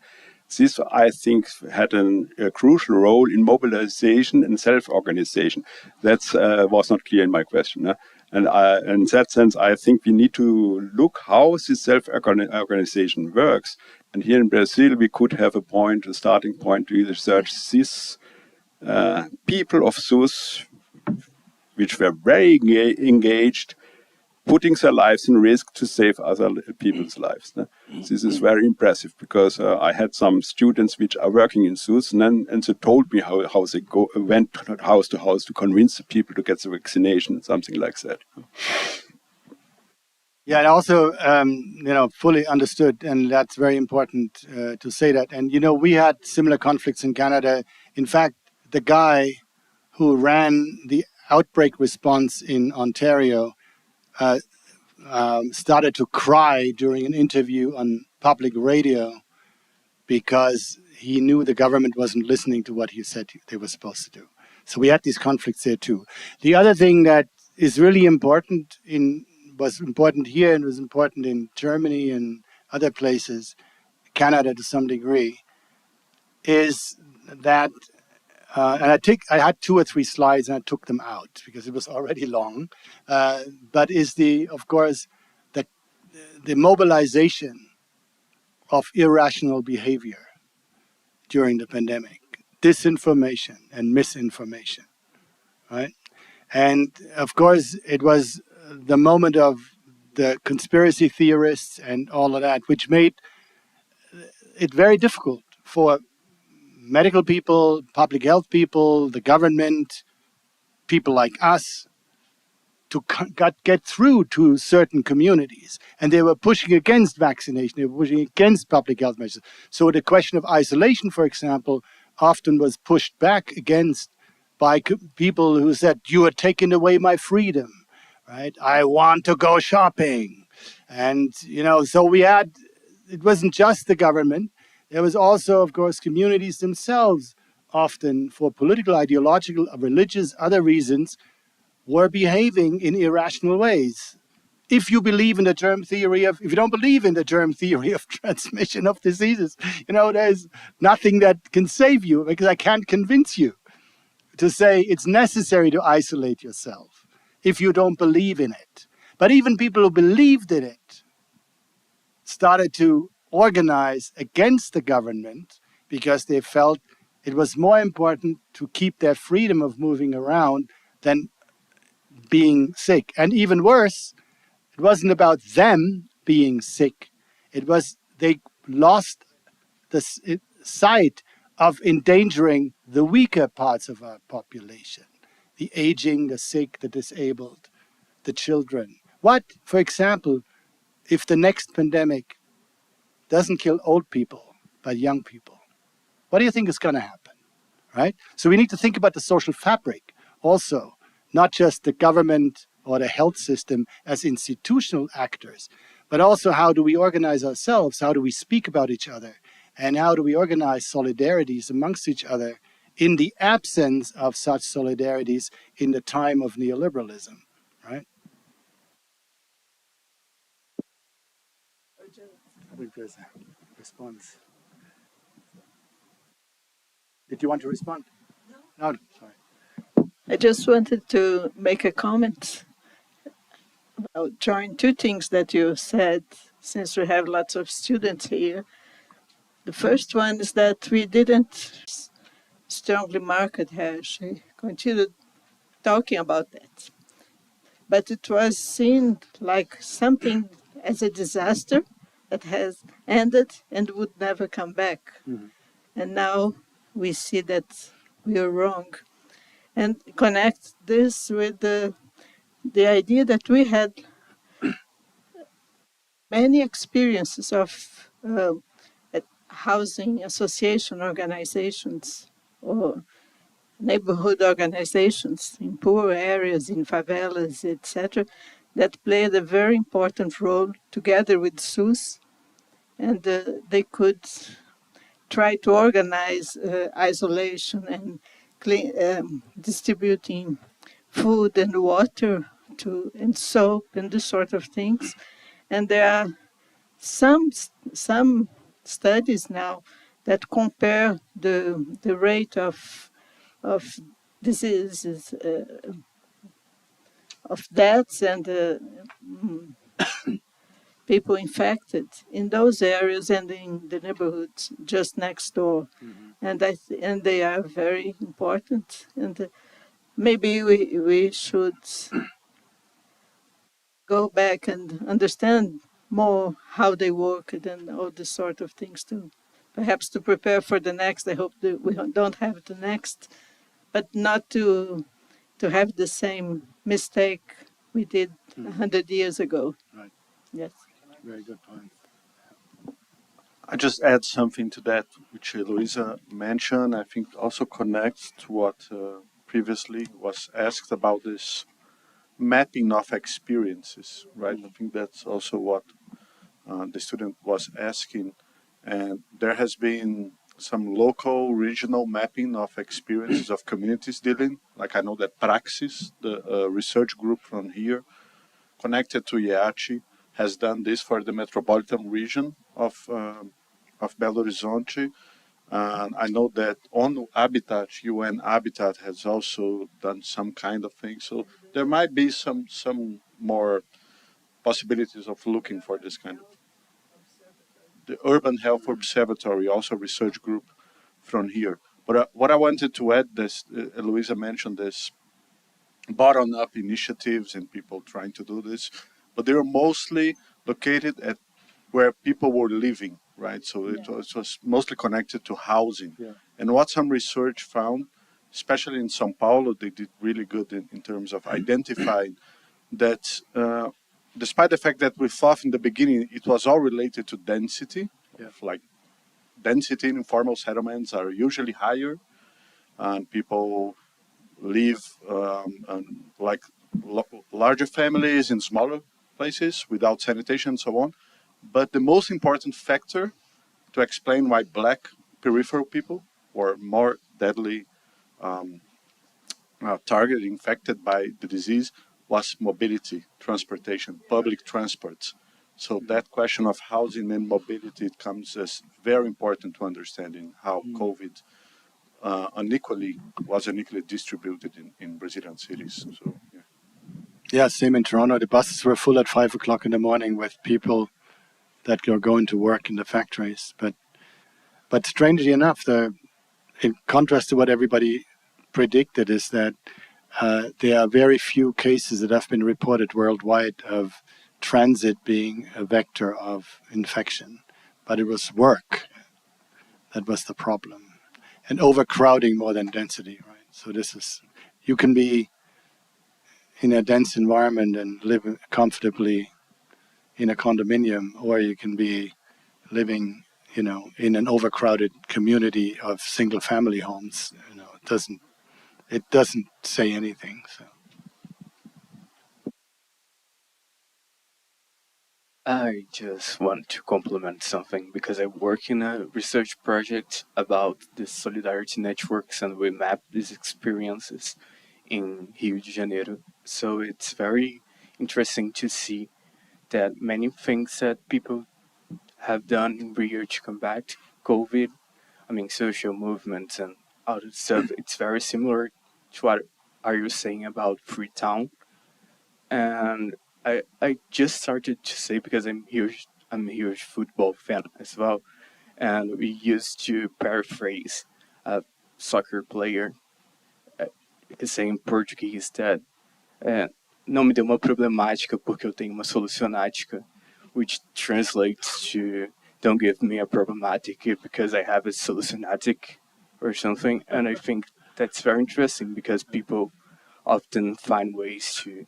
this, I think, had a crucial role in mobilization and self-organization. That was not clear in my question. And in that sense, I think we need to look how this self-organization works. And here in Brazil, we could have a starting point to research these people of SUS, which were very engaged, putting their lives in risk to save other people's lives. This is very impressive because I had some students which are working in SUS and they told me how they went house to house to convince the people to get the vaccination, something like that. Yeah, and also, fully understood, and that's very important to say that. And, we had similar conflicts in Canada. In fact, the guy who ran the outbreak response in Ontario started to cry during an interview on public radio because he knew the government wasn't listening to what he said they were supposed to do. So we had these conflicts there too. The other thing that is really important in was important here and was important in Germany and other places, Canada to some degree, is that, and I had 2 or 3 slides and I took them out because it was already long, but is of course, the mobilization of irrational behavior during the pandemic, disinformation and misinformation, right? And of course, it was the moment of the conspiracy theorists and all of that, which made it very difficult for medical people, public health people, the government, people like us, to get through to certain communities. And they were pushing against vaccination, they were pushing against public health measures. So the question of isolation, for example, often was pushed back against by people who said, you are taking away my freedom, right? I want to go shopping. And, so it wasn't just the government. There was also, of course, communities themselves, often for political, ideological, religious, other reasons, were behaving in irrational ways. If you believe in the germ theory if you don't believe in the germ theory of transmission of diseases, there's nothing that can save you, because I can't convince you to say it's necessary to isolate yourself if you don't believe in it. But even people who believed in it started to organize against the government because they felt it was more important to keep their freedom of moving around than being sick. And even worse, it wasn't about them being sick. It was they lost the sight of endangering the weaker parts of our population, the aging, the sick, the disabled, the children. What, for example, if the next pandemic doesn't kill old people, but young people? What do you think is going to happen, right? So we need to think about the social fabric also, not just the government or the health system as institutional actors, but also how do we organize ourselves, how do we speak about each other, and how do we organize solidarities amongst each other in the absence of such solidarities in the time of neoliberalism, right? I think there's a response. Did you want to respond? No, sorry. I just wanted to make a comment. I'll join 2 things that you said, since we have lots of students here. The first one is that we didn't strongly market hash. We continued talking about that. But it was seen like something as a disaster that has ended and would never come back. Mm-hmm. And now we see that we are wrong. And connect this with the idea that we had many experiences of housing association organizations or neighborhood organizations in poor areas, in favelas, etc., that played a very important role together with SUS, and they could try to organize isolation and distributing food and water and soap and this sort of things. And there are some studies now that compare the rate of diseases, of deaths and people infected in those areas and in the neighborhoods just next door. Mm-hmm. And they are very important. And maybe we should go back and understand more how they work and all this sort of things too. Perhaps to prepare for the next. I hope that we don't have the next, but not to have the same mistake we did 100 years ago. Right. Yes. Very good point. I just add something to that, which Luisa mentioned. I think also connects to what previously was asked about this mapping of experiences, right? I think that's also what the student was asking. And there has been some local, regional mapping of experiences of communities dealing. Like I know that Praxis, the research group from here, connected to IATI has done this for the metropolitan region of Belo Horizonte. I know that on Habitat, UN Habitat has also done some kind of thing. So there might be some more possibilities of looking for this kind of. The Urban Health Observatory, also a research group from here. But what I wanted to add, this Luisa mentioned this bottom-up initiatives and people trying to do this, but they were mostly located at where people were living, right? So it was mostly connected to housing. Yeah. And what some research found, especially in São Paulo, they did really good in terms of identifying that despite the fact that we thought in the beginning it was all related to density, like density in informal settlements are usually higher, and people live like larger families in smaller places without sanitation and so on. But the most important factor to explain why Black peripheral people were more deadly targeted, infected by the disease, was mobility, transportation, public transports. So that question of housing and mobility comes as very important to understanding how COVID was unequally distributed in Brazilian cities. So, yeah, same in Toronto. The buses were full at 5 o'clock in the morning with people that are going to work in the factories. But strangely enough, in contrast to what everybody predicted, is that there are very few cases that have been reported worldwide of transit being a vector of infection. But it was work that was the problem. And overcrowding more than density, right? So you can be in a dense environment and live comfortably in a condominium, or you can be living, in an overcrowded community of single family homes. It doesn't say anything. So. I just want to complement something because I work in a research project about the solidarity networks, and we map these experiences in Rio de Janeiro. So it's very interesting to see that many things that people have done in Rio to combat COVID, social movements and other stuff, it's very similar to what are you saying about Freetown. And I just started to say, because I'm a huge football fan as well, and we used to paraphrase a soccer player saying em português that não me dê uma problemática porque eu tenho uma solucionática, which translates to don't give me a problematic because I have a solutionatic or something. And I think that's very interesting because people often find ways to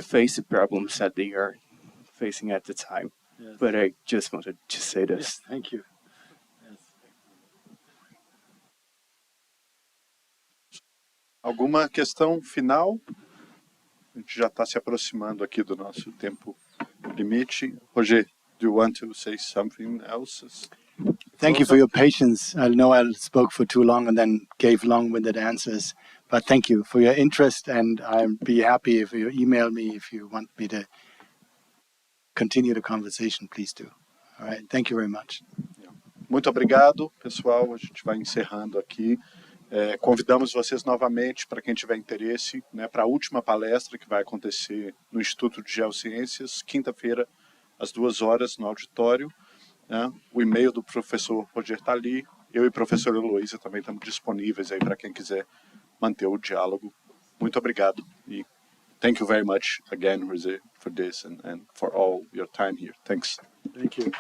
face the problems that they are facing at the time. Yes. But I just wanted to say this. Yes, thank you. Yes. Alguma questão final? A gente já está se aproximando aqui do nosso tempo limite. Roger, do you want to say something else? Thank you for your patience. I know I spoke for too long and then gave long-winded answers. But thank you for your interest, and I'd be happy if you email me if you want me to continue the conversation. Please do. All right. Thank you very much. Muito obrigado, pessoal. A gente vai encerrando aqui. Convidamos vocês novamente, para quem tiver interesse, para a última palestra que vai acontecer no Instituto de Geociências, quinta-feira, às 14h, no auditório. O e-mail do professor Roger está ali. Eu e a professora Heloísa também estamos disponíveis aí para quem quiser manter o diálogo. Muito obrigado. E thank you very much again, Jose, for this and for all your time here. Thanks. Thank you.